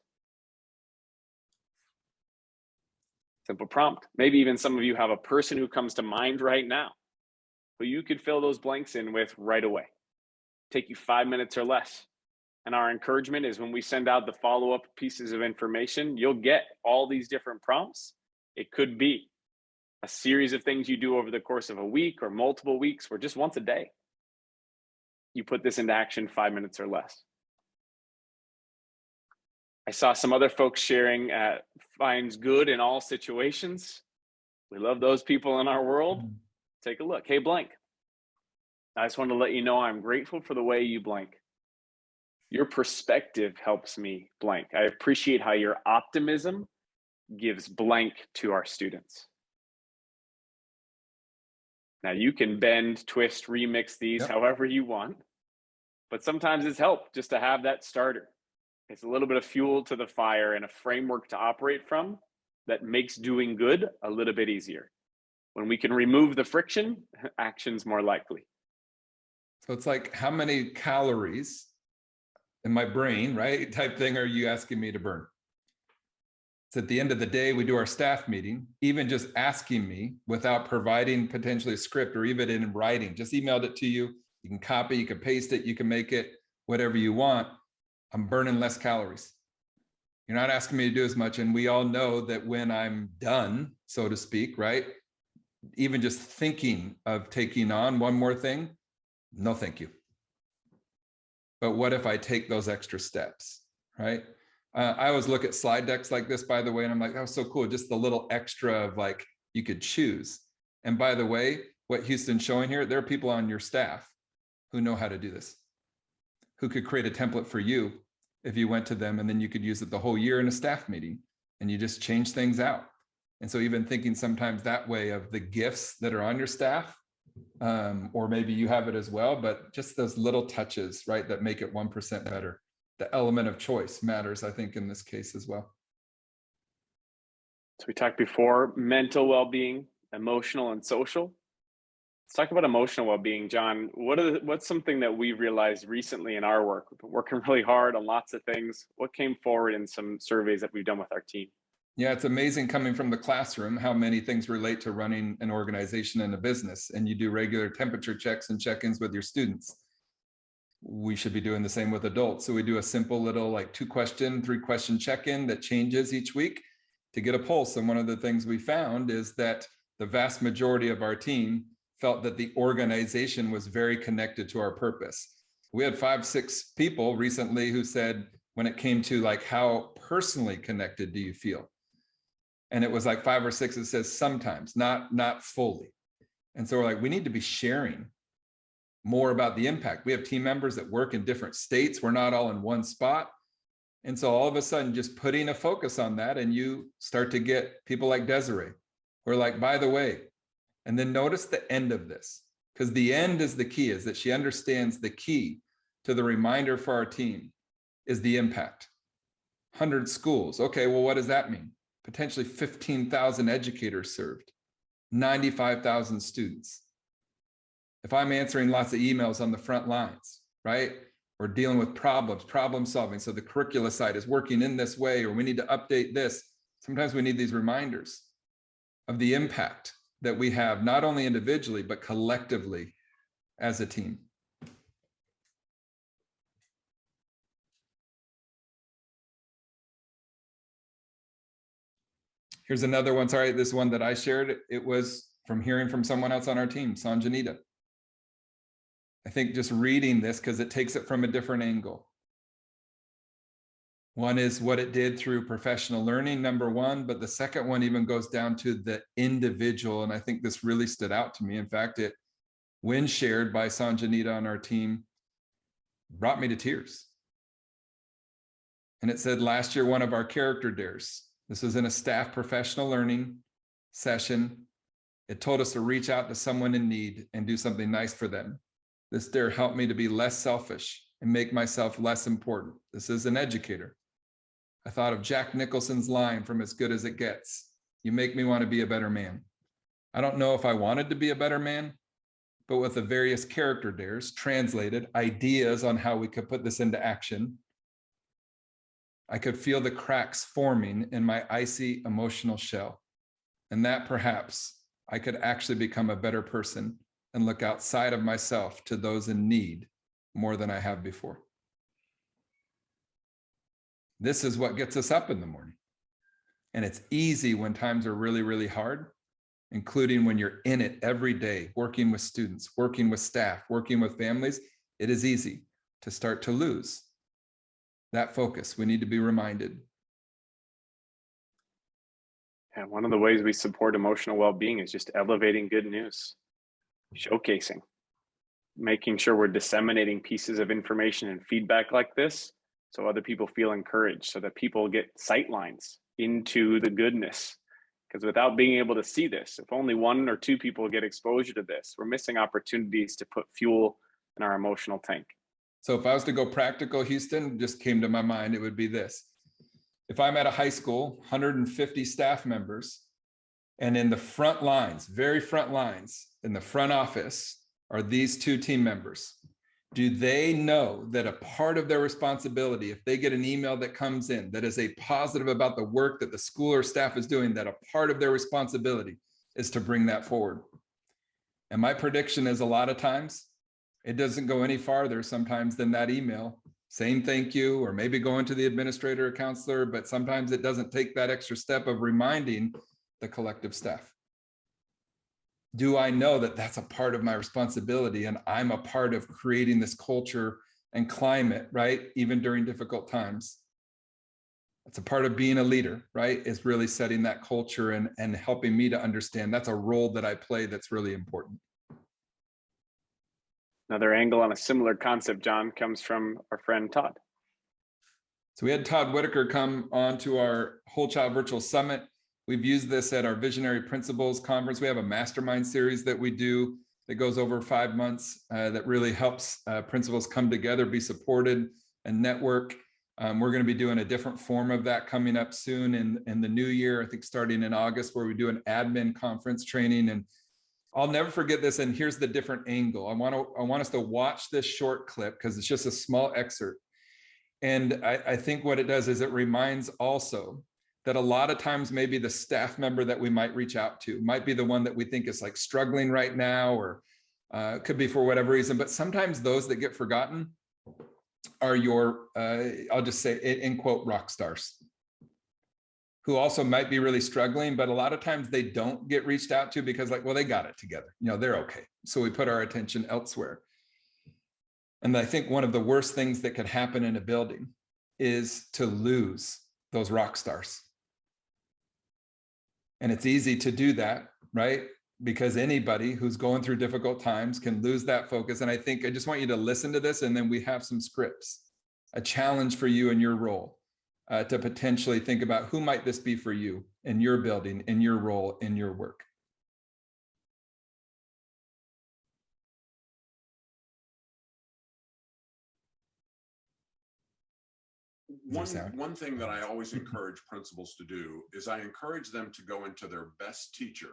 Simple prompt. Maybe even some of you have a person who comes to mind right now who you could fill those blanks in with right away. Take you 5 minutes or less. And our encouragement is, when we send out the follow-up pieces of information, you'll get all these different prompts. It could be a series of things you do over the course of a week or multiple weeks, or just once a day. You put this into action 5 minutes or less. I saw some other folks sharing finds good in all situations. We love those people in our world. Take a look. Hey, blank. I just want to let you know I'm grateful for the way you blank. Your perspective helps me blank. I appreciate how your optimism gives blank to our students. Now you can bend, twist, remix these however you want, but sometimes it's help just to have that starter. It's a little bit of fuel to the fire and a framework to operate from that makes doing good a little bit easier. When we can remove the friction, action's more likely. So it's like, how many calories in my brain, right, type thing, are you asking me to burn? It's at the end of the day, we do our staff meeting, even just asking me without providing potentially a script or even in writing, just emailed it to you. You can copy, you can paste it, you can make it whatever you want. I'm burning less calories. You're not asking me to do as much. And we all know that when I'm done, so to speak, right, even just thinking of taking on one more thing, no, thank you. But what if I take those extra steps, right? I always look at slide decks like this, by the way, and I'm like, that was so cool. Just the little extra of like, you could choose. And by the way, what Houston's showing here, there are people on your staff who know how to do this, who could create a template for you if you went to them, and then you could use it the whole year in a staff meeting and you just change things out. And so even thinking sometimes that way of the gifts that are on your staff, or maybe you have it as well, but just those little touches, right, that make it 1% better. The element of choice matters, I think, in this case as well. So we talked before, mental well-being, emotional and social. Let's talk about emotional well-being, John. What's something that we realized recently in our work? We've been working really hard on lots of things. What came forward in some surveys that we've done with our team? Yeah, it's amazing coming from the classroom, how many things relate to running an organization and a business. And you do regular temperature checks and check-ins with your students. We should be doing the same with adults. So we do a simple little like 2-question, 3-question check-in that changes each week to get a pulse. And one of the things we found is that the vast majority of our team felt that the organization was very connected to our purpose. We had 5-6 people recently who said, when it came to like, how personally connected do you feel? And it was like 5 or 6 that says sometimes, not fully. And so we're like, we need to be sharing more about the impact. We have team members that work in different states. We're not all in one spot. And so all of a sudden, just putting a focus on that, and you start to get people like Desiree, who are like, by the way, and then notice the end of this, because the end is the key, is that she understands the key to the reminder for our team is the impact. 100 schools. Okay, well, what does that mean? Potentially 15,000 educators served, 95,000 students. If I'm answering lots of emails on the front lines, right? Or dealing with problem solving. So the curricula side is working in this way, or we need to update this. Sometimes we need these reminders of the impact that we have, not only individually, but collectively as a team. Here's another one. Sorry, this one that I shared, it was from hearing from someone else on our team, Sanjanita. I think just reading this, because it takes it from a different angle. One is what it did through professional learning, number one, but the second one even goes down to the individual. And I think this really stood out to me. In fact, it, when shared by Sanjanita on our team, brought me to tears. And it said last year, one of our character dares, this was in a staff professional learning session. It told us to reach out to someone in need and do something nice for them. This dare helped me to be less selfish and make myself less important. This is an educator. I thought of Jack Nicholson's line from As Good as It Gets. You make me want to be a better man. I don't know if I wanted to be a better man, but with the various character dares translated, ideas on how we could put this into action, I could feel the cracks forming in my icy emotional shell. And that perhaps I could actually become a better person and look outside of myself to those in need more than I have before. This is what gets us up in the morning. And it's easy when times are really, really hard, including when you're in it every day, working with students, working with staff, working with families. It is easy to start to lose that focus. We need to be reminded. And one of the ways we support emotional well-being is just elevating good news, showcasing, making sure we're disseminating pieces of information and feedback like this so other people feel encouraged, so that people get sight lines into the goodness. Because without being able to see this, if only one or two people get exposure to this, we're missing opportunities to put fuel in our emotional tank. So if I was to go practical, Houston, just came to my mind, it would be this. If I'm at a high school, 150 staff members, and in the front lines, very front lines, in the front office are these two team members. Do they know that a part of their responsibility, if they get an email that comes in that is a positive about the work that the school or staff is doing, that a part of their responsibility is to bring that forward? And my prediction is a lot of times, it doesn't go any farther sometimes than that email saying thank you, or maybe going to the administrator or counselor, but sometimes it doesn't take that extra step of reminding the collective staff. Do I know that that's a part of my responsibility and I'm a part of creating this culture and climate, right? Even during difficult times. It's a part of being a leader, right? Is really setting that culture and helping me to understand that's a role that I play that's really important. Another angle on a similar concept, John, comes from our friend Todd. So we had Todd Whitaker come on to our Whole Child Virtual Summit. We've used this at our Visionary Principles Conference. We have a mastermind series that we do that goes over 5 months that really helps principals come together, be supported, and network. We're going to be doing a different form of that coming up soon in the new year, I think starting in August, where we do an admin conference training. And I'll never forget this. And here's the different angle. I want us to watch this short clip because it's just a small excerpt. And I think what it does is it reminds also that a lot of times maybe the staff member that we might reach out to might be the one that we think is like struggling right now, or could be for whatever reason. But sometimes those that get forgotten are your, I'll just say in quote, rock stars, who also might be really struggling, but a lot of times they don't get reached out to because like, well, they got it together. You know, they're okay. So we put our attention elsewhere. And I think one of the worst things that could happen in a building is to lose those rock stars. And it's easy to do that, right? Because anybody who's going through difficult times can lose that focus. And I think I just want you to listen to this, and then we have some scripts, a challenge for you in your role to potentially think about who might this be for you in your building, in your role, in your work. One thing that I always encourage principals to do is I encourage them to go into their best teacher's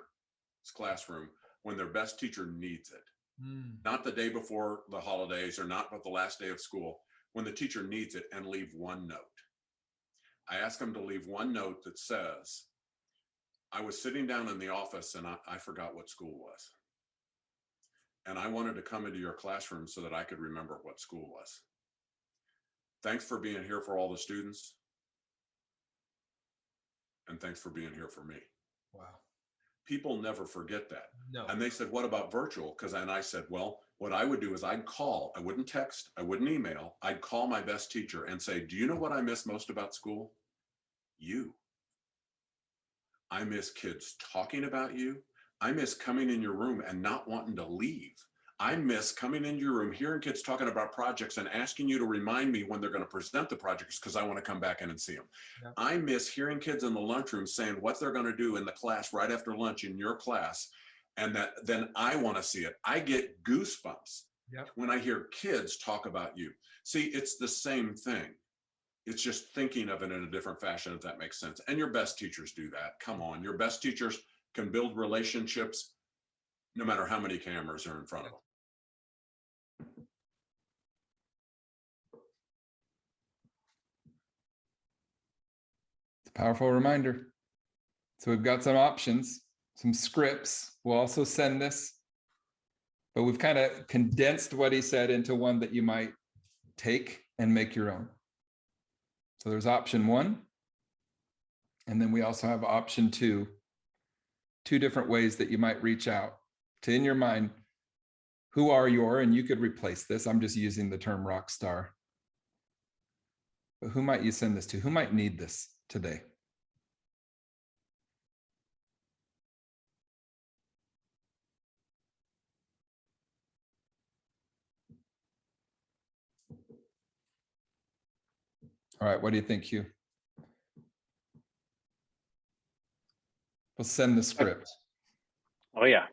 classroom when their best teacher needs it. Not the day before the holidays or not but the last day of school, when the teacher needs it, and leave one note. I ask them to leave one note that says, I was sitting down in the office and I forgot what school was. And I wanted to come into your classroom so that I could remember what school was. Thanks for being here for all the students. And thanks for being here for me. Wow. People never forget that. No. And they said, what about virtual? And I said, well, what I would do is I'd call, I wouldn't text, I wouldn't email, I'd call my best teacher and say, do you know what I miss most about school? You. I miss kids talking about you. I miss coming in your room and not wanting to leave. I miss coming into your room, hearing kids talking about projects and asking you to remind me when they're going to present the projects because I want to come back in and see them. Yeah. I miss hearing kids in the lunchroom saying what they're going to do in the class right after lunch in your class, and that then I want to see it. I get goosebumps when I hear kids talk about you. See, it's the same thing. It's just thinking of it in a different fashion, if that makes sense. And your best teachers do that. Come on, your best teachers can build relationships no matter how many cameras are in front of them. It's a powerful reminder. So we've got some options, some scripts. We'll also send this, but we've kind of condensed what he said into one that you might take and make your own. So there's option 1. And then we also have option 2, 2 different ways that you might reach out to, in your mind, who are your, and you could replace this. I'm just using the term rock star. But who might you send this to? Who might need this today? All right, what do you think, Hugh? We'll send the script. Oh yeah,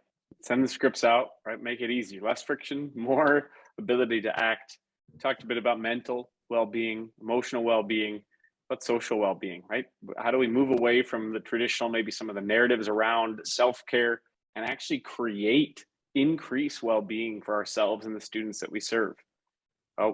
send the scripts out, right? Make it easy, less friction, more ability to act. Talked a bit about mental well-being, emotional well-being, but social well-being, right? How do we move away from the traditional, maybe some of the narratives around self-care, and actually increase well-being for ourselves and the students that we serve?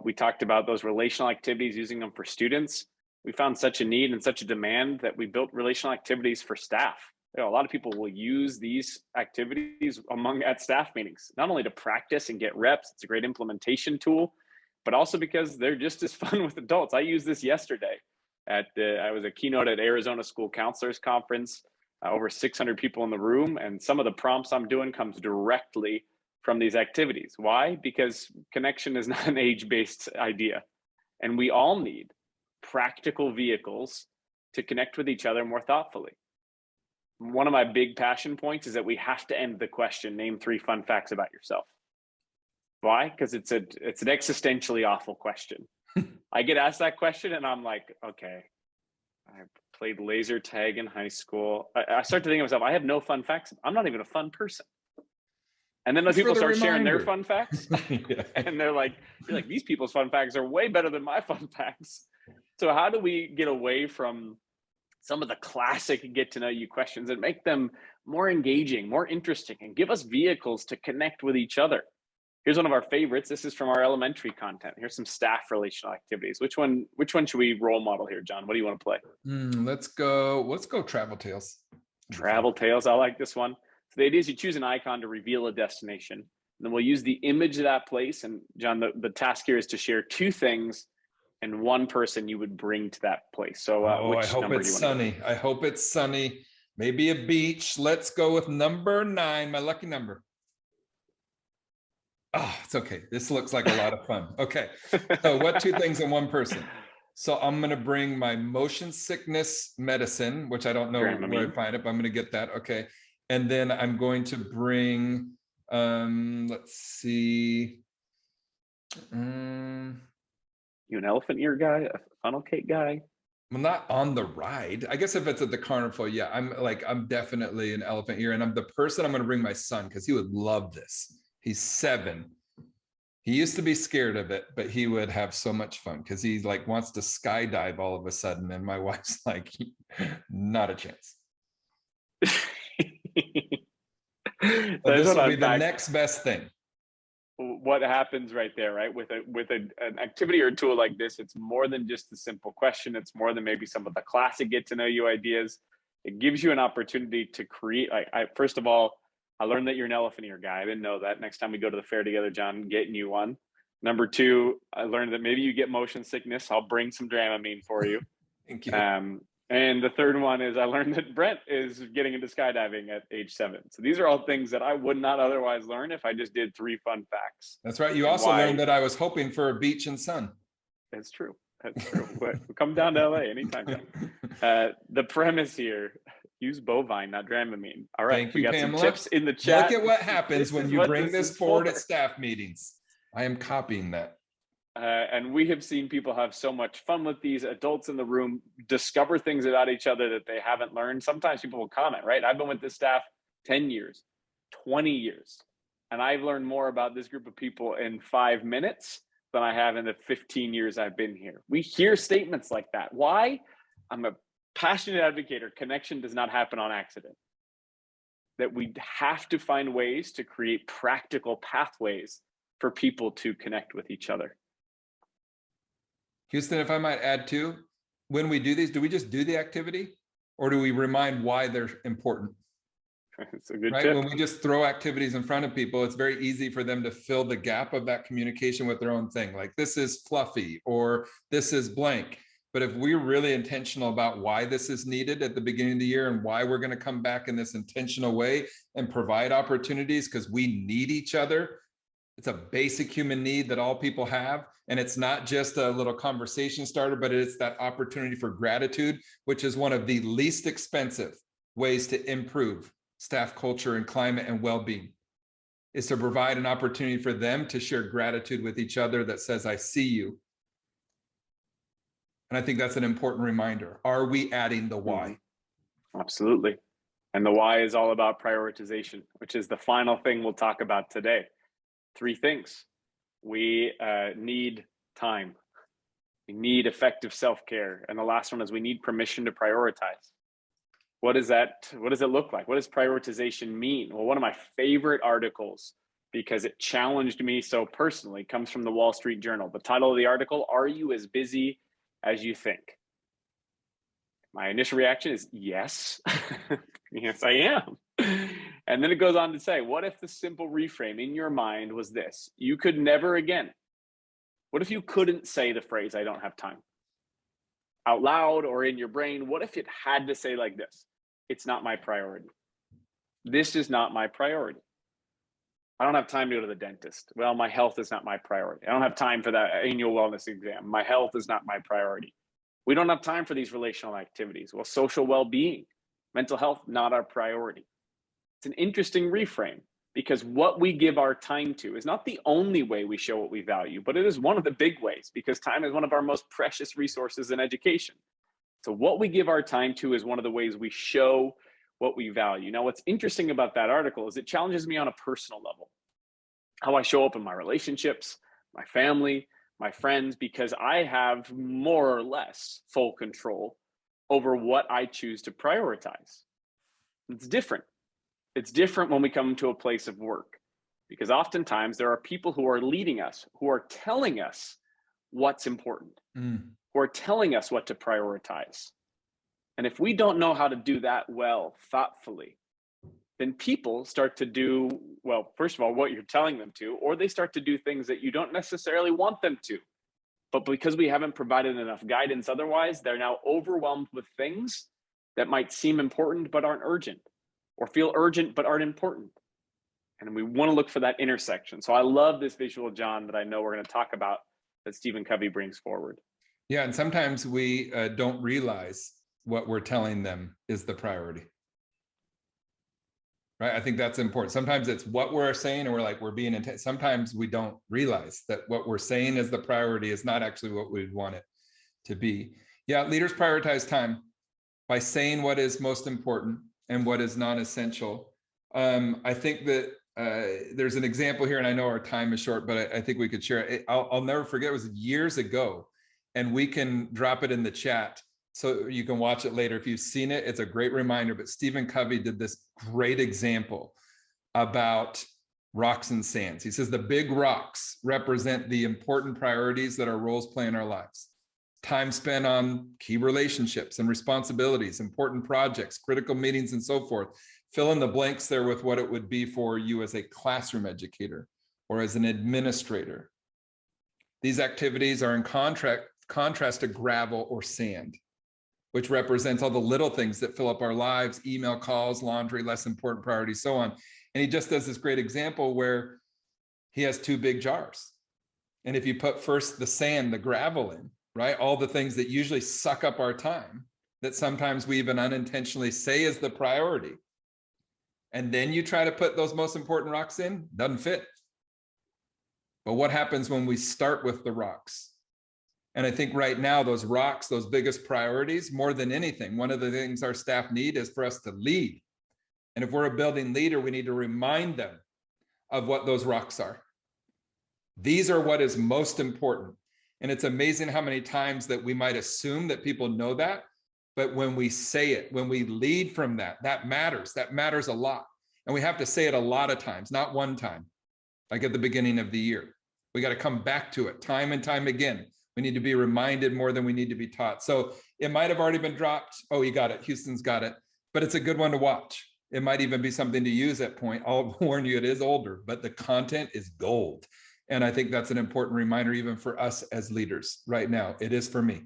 We talked about those relational activities, using them for students. We found such a need and such a demand that we built relational activities for staff. A lot of people will use these activities at staff meetings, not only to practice and get reps, it's a great implementation tool, but also because they're just as fun with adults. I used this yesterday I was a keynote at Arizona School Counselors Conference, over 600 people in the room, and some of the prompts I'm doing comes directly from these activities. Why? Because connection is not an age-based idea, and we all need practical vehicles to connect with each other more thoughtfully. One of my big passion points is that we have to end the question, name 3 fun facts about yourself. Why? Because it's an existentially awful question. I get asked that question and I'm like, okay, I played laser tag in high school. I start to think of myself, I have no fun facts. I'm not even a fun person. And then the people start sharing their fun facts. Yeah. And you're like, these people's fun facts are way better than my fun facts. So how do we get away from some of the classic get to know you questions and make them more engaging, more interesting, and give us vehicles to connect with each other? Here's one of our favorites. This is from our elementary content. Here's some staff relational activities. Which one should we role model here, John? What do you want to play? Let's go Travel Tales. Travel Tales, I like this one. So the idea is you choose an icon to reveal a destination. And then we'll use the image of that place. And John, the task here is to share 2 things and 1 person you would bring to that place. So I hope it's sunny. I hope it's sunny. Maybe a beach. Let's go with number 9, my lucky number. Oh, it's okay. This looks like a lot of fun. Okay. So what 2 things and 1 person? So I'm going to bring my motion sickness medicine, which I don't know where I find it, but I'm going to get that. Okay. And then I'm going to bring, let's see. You an elephant ear guy, a funnel cake guy? Well, not on the ride. I guess if it's at the carnival, yeah, I'm definitely an elephant ear. And I'm the person I'm going to bring my son because he would love this. He's 7. He used to be scared of it, but he would have so much fun because he wants to skydive all of a sudden. And my wife's like, not a chance. So this will be the next best thing. What happens right there, right? With an activity or a tool like this, it's more than just a simple question. It's more than maybe some of the classic get to know you ideas. It gives you an opportunity to create. First of all, I learned that you're an elephant ear guy. I didn't know that. Next time we go to the fair together, John, getting you one. Number 2, I learned that maybe you get motion sickness. I'll bring some Dramamine for you. Thank you. And the third one is I learned that Brent is getting into skydiving at age 7. So these are all things that I would not otherwise learn if I just did 3 fun facts. That's right. You also learned that I was hoping for a beach and sun. That's true. That's true. But come down to LA anytime. The premise here, use bovine, not Dramamine. All right. Thank you, got Pamela. some tips in the chat. Look at what happens when you bring this forward at staff meetings. I am copying that. And we have seen people have so much fun with these. Adults in the room discover things about each other that they haven't learned. Sometimes people will comment, right? I've been with this staff 10 years, 20 years, and I've learned more about this group of people in 5 minutes than I have in the 15 years I've been here. We hear statements like that. Why? I'm a passionate educator. Connection does not happen on accident. That we have to find ways to create practical pathways for people to connect with each other. Houston, if I might add too, when we do these, do we just do the activity or do we remind why they're important? It's a good right? tip. When we just throw activities in front of people, it's very easy for them to fill the gap of that communication with their own thing. Like this is fluffy or this is blank. But if we're really intentional about why this is needed at the beginning of the year and why we're going to come back in this intentional way and provide opportunities because we need each other. It's a basic human need that all people have. And it's not just a little conversation starter, but it's that opportunity for gratitude, which is one of the least expensive ways to improve staff culture and climate and well-being, is to provide an opportunity for them to share gratitude with each other that says, I see you. And I think that's an important reminder. Are we adding the why? Absolutely. And the why is all about prioritization, which is the final thing we'll talk about today. 3 things. We need time. We need effective self-care. And the last one is we need permission to prioritize. What is that? What does it look like? What does prioritization mean? Well, one of my favorite articles, because it challenged me so personally, comes from the Wall Street Journal. The title of the article, Are You As Busy As You Think? My initial reaction is yes. Yes, I am. And then it goes on to say, what if the simple reframe in your mind was this? You could never again. What if you couldn't say the phrase, I don't have time? Out loud or in your brain, what if it had to say like this? It's not my priority. This is not my priority. I don't have time to go to the dentist. Well, my health is not my priority. I don't have time for that annual wellness exam. My health is not my priority. We don't have time for these relational activities. Well, social well-being, mental health, not our priority. It's an interesting reframe because what we give our time to is not the only way we show what we value, but it is one of the big ways because time is one of our most precious resources in education. So what we give our time to is one of the ways we show what we value. Now, what's interesting about that article is it challenges me on a personal level, how I show up in my relationships, my family, my friends, because I have more or less full control over what I choose to prioritize. It's different. It's different when we come to a place of work, because oftentimes there are people who are leading us, who are telling us what's important, who are telling us what to prioritize. And if we don't know how to do that well, thoughtfully, then people start to do, well, first of all, what you're telling them to, or they start to do things that you don't necessarily want them to. But because we haven't provided enough guidance otherwise, they're now overwhelmed with things that might seem important but aren't urgent, or feel urgent but aren't important. And we want to look for that intersection. So I love this visual, John, that I know we're going to talk about that Stephen Covey brings forward. Yeah, and sometimes we don't realize what we're telling them is the priority. Right? I think that's important. Sometimes it's what we're saying and we're like, we're being intense. Sometimes we don't realize that what we're saying as the priority is not actually what we'd want it to be. Yeah, leaders prioritize time by saying what is most important and what is non-essential. I think that there's an example here, and I know our time is short, but I think we could share it. I'll never forget, it was years ago, and we can drop it in the chat so you can watch it later. If you've seen it, it's a great reminder, but Stephen Covey did this great example about rocks and sands. He says the big rocks represent the important priorities that our roles play in our lives. Time spent on key relationships and responsibilities, important projects, critical meetings, and so forth. Fill in the blanks there with what it would be for you as a classroom educator or as an administrator. These activities are in contrast to gravel or sand. which represents all the little things that fill up our lives, email calls, laundry, less important priorities, so on. And he just does this great example where he has 2 big jars. And if you put first the sand, the gravel in, right? All the things that usually suck up our time, that sometimes we even unintentionally say is the priority. And then you try to put those most important rocks in, doesn't fit. But what happens when we start with the rocks? And I think right now, those rocks, those biggest priorities, more than anything, one of the things our staff need is for us to lead. And if we're a building leader, we need to remind them of what those rocks are. These are what is most important. And it's amazing how many times that we might assume that people know that, but when we say it, when we lead from that, that matters a lot. And we have to say it a lot of times, not one time, like at the beginning of the year. We got to come back to it time and time again. We need to be reminded more than we need to be taught. So it might have already been dropped. Oh, you got it. Houston's got it. But it's a good one to watch. It might even be something to use at point. I'll warn you, it is older, but the content is gold. And I think that's an important reminder even for us as leaders right now. It is for me.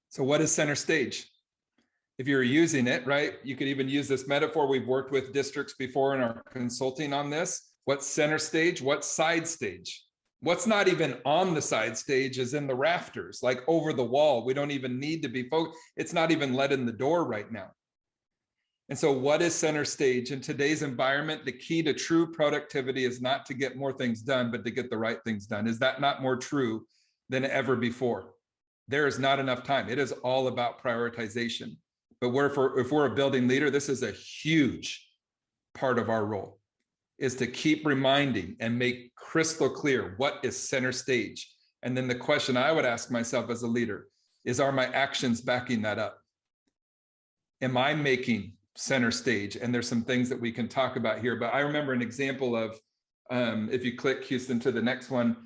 So what is center stage? If you're using it, right, you could even use this metaphor. We've worked with districts before in our consulting on this. What's center stage? What's side stage? What's not even on the side stage is in the rafters, like over the wall. We don't even need to be focused. It's not even let in the door right now. And so what is center stage? In today's environment, the key to true productivity is not to get more things done, but to get the right things done. Is that not more true than ever before? There is not enough time. It is all about prioritization. But if we're a building leader, this is a huge part of our role, is to keep reminding and make crystal clear what is center stage. And then the question I would ask myself as a leader is, are my actions backing that up? Am I making center stage? And there's some things that we can talk about here, but I remember an example of, if you click, Houston, to the next one,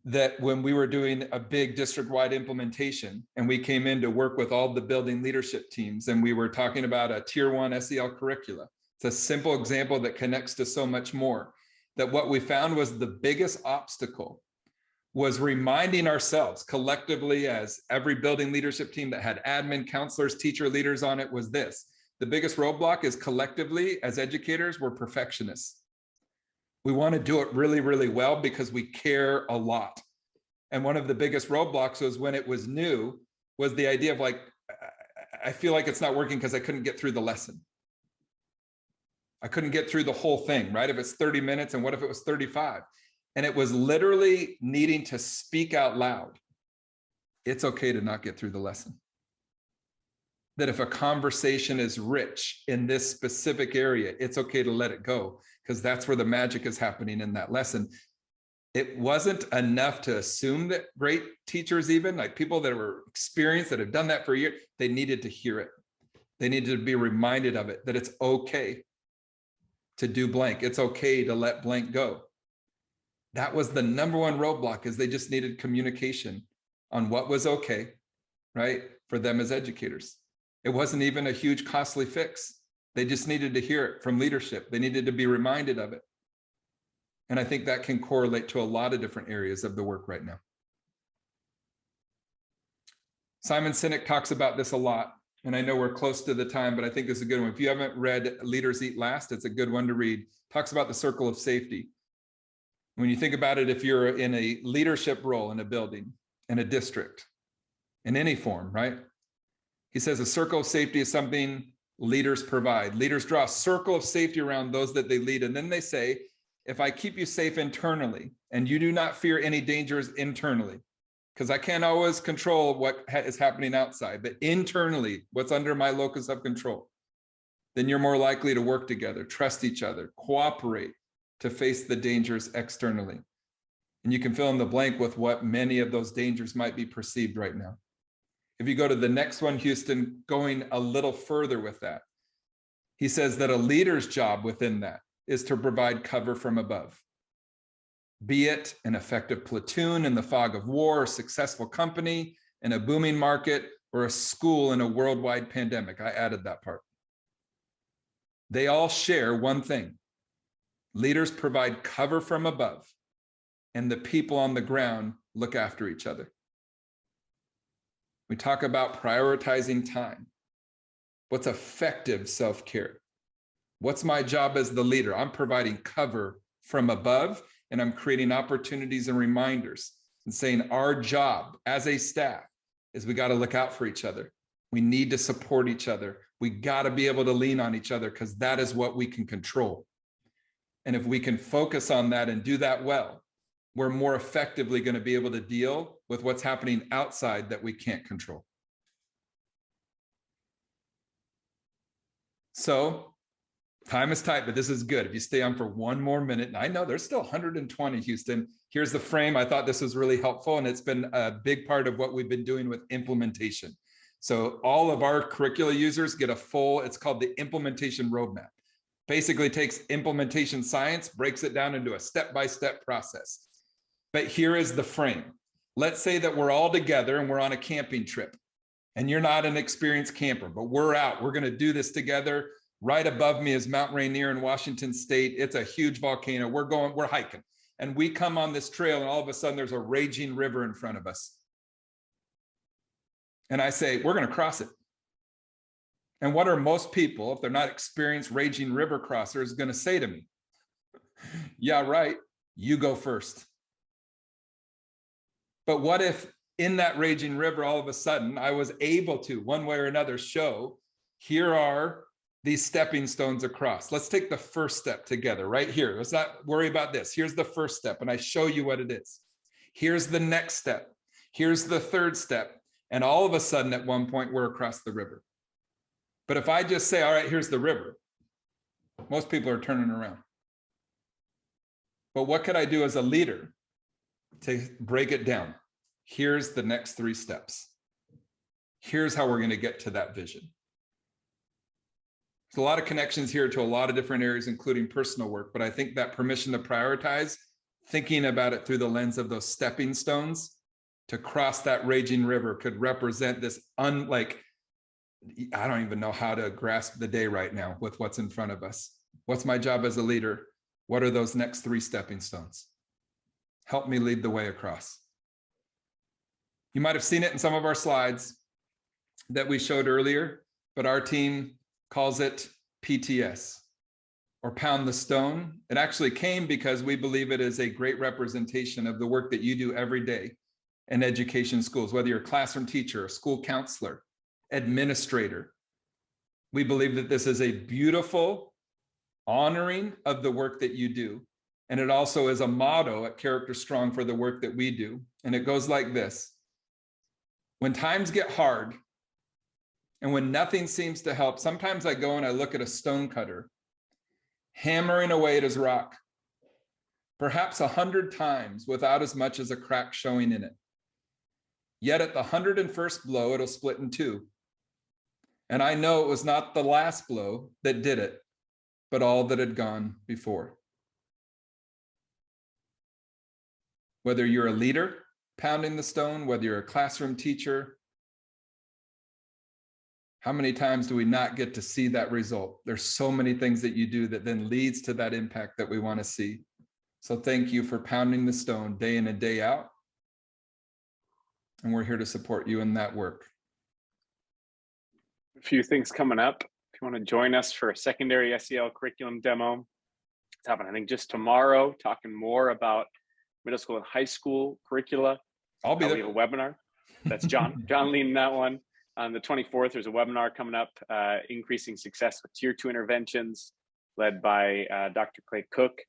that when we were doing a big district-wide implementation and we came in to work with all the building leadership teams, and we were talking about a tier 1 SEL curricula. It's a simple example that connects to so much more. That what we found was the biggest obstacle was reminding ourselves collectively, as every building leadership team that had admin, counselors, teacher leaders on it, was this. The biggest roadblock is collectively, as educators, we're perfectionists. We want to do it really, really well because we care a lot. And one of the biggest roadblocks was when it was new, was the idea of like, I feel like it's not working because I couldn't get through the lesson. I couldn't get through the whole thing, right? If it's 30 minutes, and what if it was 35? And it was literally needing to speak out loud. It's okay to not get through the lesson. That if a conversation is rich in this specific area, it's okay to let it go, because that's where the magic is happening in that lesson. It wasn't enough to assume that great teachers, even like people that were experienced, that have done that for a year, they needed to hear it. They needed to be reminded of it, that it's okay to do blank. It's okay to let blank go. That was the number one roadblock, is they just needed communication on what was okay, right, for them as educators. It wasn't even a huge costly fix. They just needed to hear it from leadership. They needed to be reminded of it. And I think that can correlate to a lot of different areas of the work right now. Simon Sinek talks about this a lot, and I know we're close to the time, but I think this is a good one. If you haven't read Leaders Eat Last, it's a good one to read. Talks about the circle of safety. When you think about it, if you're in a leadership role in a building, in a district, in any form, right? He says a circle of safety is something leaders provide. Leaders draw a circle of safety around those that they lead. And then they say, if I keep you safe internally and you do not fear any dangers internally, because I can't always control what is happening outside, but internally, what's under my locus of control, then you're more likely to work together, trust each other, cooperate to face the dangers externally. And you can fill in the blank with what many of those dangers might be perceived right now. If you go to the next one, Houston, going a little further with that, he says that a leader's job within that is to provide cover from above, be it an effective platoon in the fog of war, a successful company in a booming market, or a school in a worldwide pandemic. I added that part. They all share one thing. Leaders provide cover from above, and the people on the ground look after each other. We talk about prioritizing time. What's effective self-care? What's my job as the leader? I'm providing cover from above, and I'm creating opportunities and reminders and saying our job as a staff is we got to look out for each other. We need to support each other. We got to be able to lean on each other because that is what we can control. And if we can focus on that and do that well, we're more effectively going to be able to deal with what's happening outside that we can't control. So time is tight, but this is good. If you stay on for one more minute, and I know there's still 120, Houston. Here's the frame. I thought this was really helpful, and it's been a big part of what we've been doing with implementation. So all of our curricula users get a full, it's called the implementation roadmap. Basically takes implementation science, breaks it down into a step-by-step process. But here is the frame. Let's say that we're all together and we're on a camping trip, and you're not an experienced camper, but we're out. We're going to do this together. Right above me is Mount Rainier in Washington State. It's a huge volcano. We're hiking, and we come on this trail, and all of a sudden there's a raging river in front of us. And I say, we're going to cross it. And what are most people, if they're not experienced raging river crossers, going to say to me? Yeah, right. You go first. But what if in that raging river, all of a sudden, I was able to, one way or another, show, here are these stepping stones across. Let's take the first step together right here. Let's not worry about this. Here's the first step, and I show you what it is. Here's the next step. Here's the third step. And all of a sudden, at one point, we're across the river. But if I just say, all right, here's the river, most people are turning around. But what could I do as a leader to break it down? Here's the next 3 steps. Here's how we're going to get to that vision. There's a lot of connections here to a lot of different areas, including personal work, but I think that permission to prioritize, thinking about it through the lens of those stepping stones to cross that raging river could represent this I don't even know how to grasp the day right now with what's in front of us. What's my job as a leader? What are those next 3 stepping stones? Help me lead the way across. You might have seen it in some of our slides that we showed earlier, but our team calls it PTS, or Pound the Stone. It actually came because we believe it is a great representation of the work that you do every day in education schools, whether you're a classroom teacher, a school counselor, administrator. We believe that this is a beautiful honoring of the work that you do. And it also is a motto at CharacterStrong for the work that we do. And it goes like this. When times get hard and when nothing seems to help, sometimes I go and I look at a stone cutter hammering away at his rock, perhaps 100 times without as much as a crack showing in it. Yet at the 101st blow, it'll split in 2. And I know it was not the last blow that did it, but all that had gone before. Whether you're a leader pounding the stone, whether you're a classroom teacher, how many times do we not get to see that result? There's so many things that you do that then leads to that impact that we want to see. So thank you for pounding the stone day in and day out. And we're here to support you in that work. A few things coming up. If you want to join us for a secondary SEL curriculum demo, it's happening, I think, just tomorrow, talking more about middle school and high school curricula. I'll be there. We have a webinar. That's John leading that one. On the 24th, there's a webinar coming up, Increasing Success with Tier 2 Interventions, led by Dr. Clay Cook.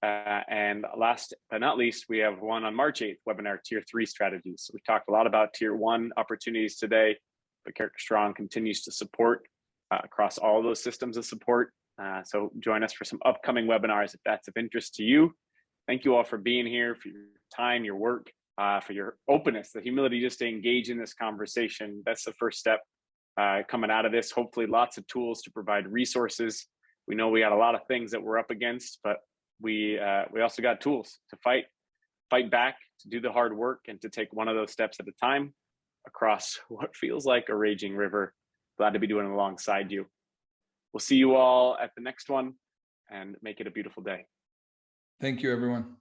And last but not least, we have one on March 8th, webinar Tier 3 Strategies. So we talked a lot about Tier 1 opportunities today, but CharacterStrong continues to support across all those systems of support. So join us for some upcoming webinars if that's of interest to you. Thank you all for being here, for your time, your work, for your openness, the humility just to engage in this conversation. That's the first step coming out of this. Hopefully lots of tools to provide resources. We know we got a lot of things that we're up against, but we also got tools to fight back, to do the hard work, and to take one of those steps at a time across what feels like a raging river. Glad to be doing it alongside you. We'll see you all at the next one, and make it a beautiful day. Thank you, everyone.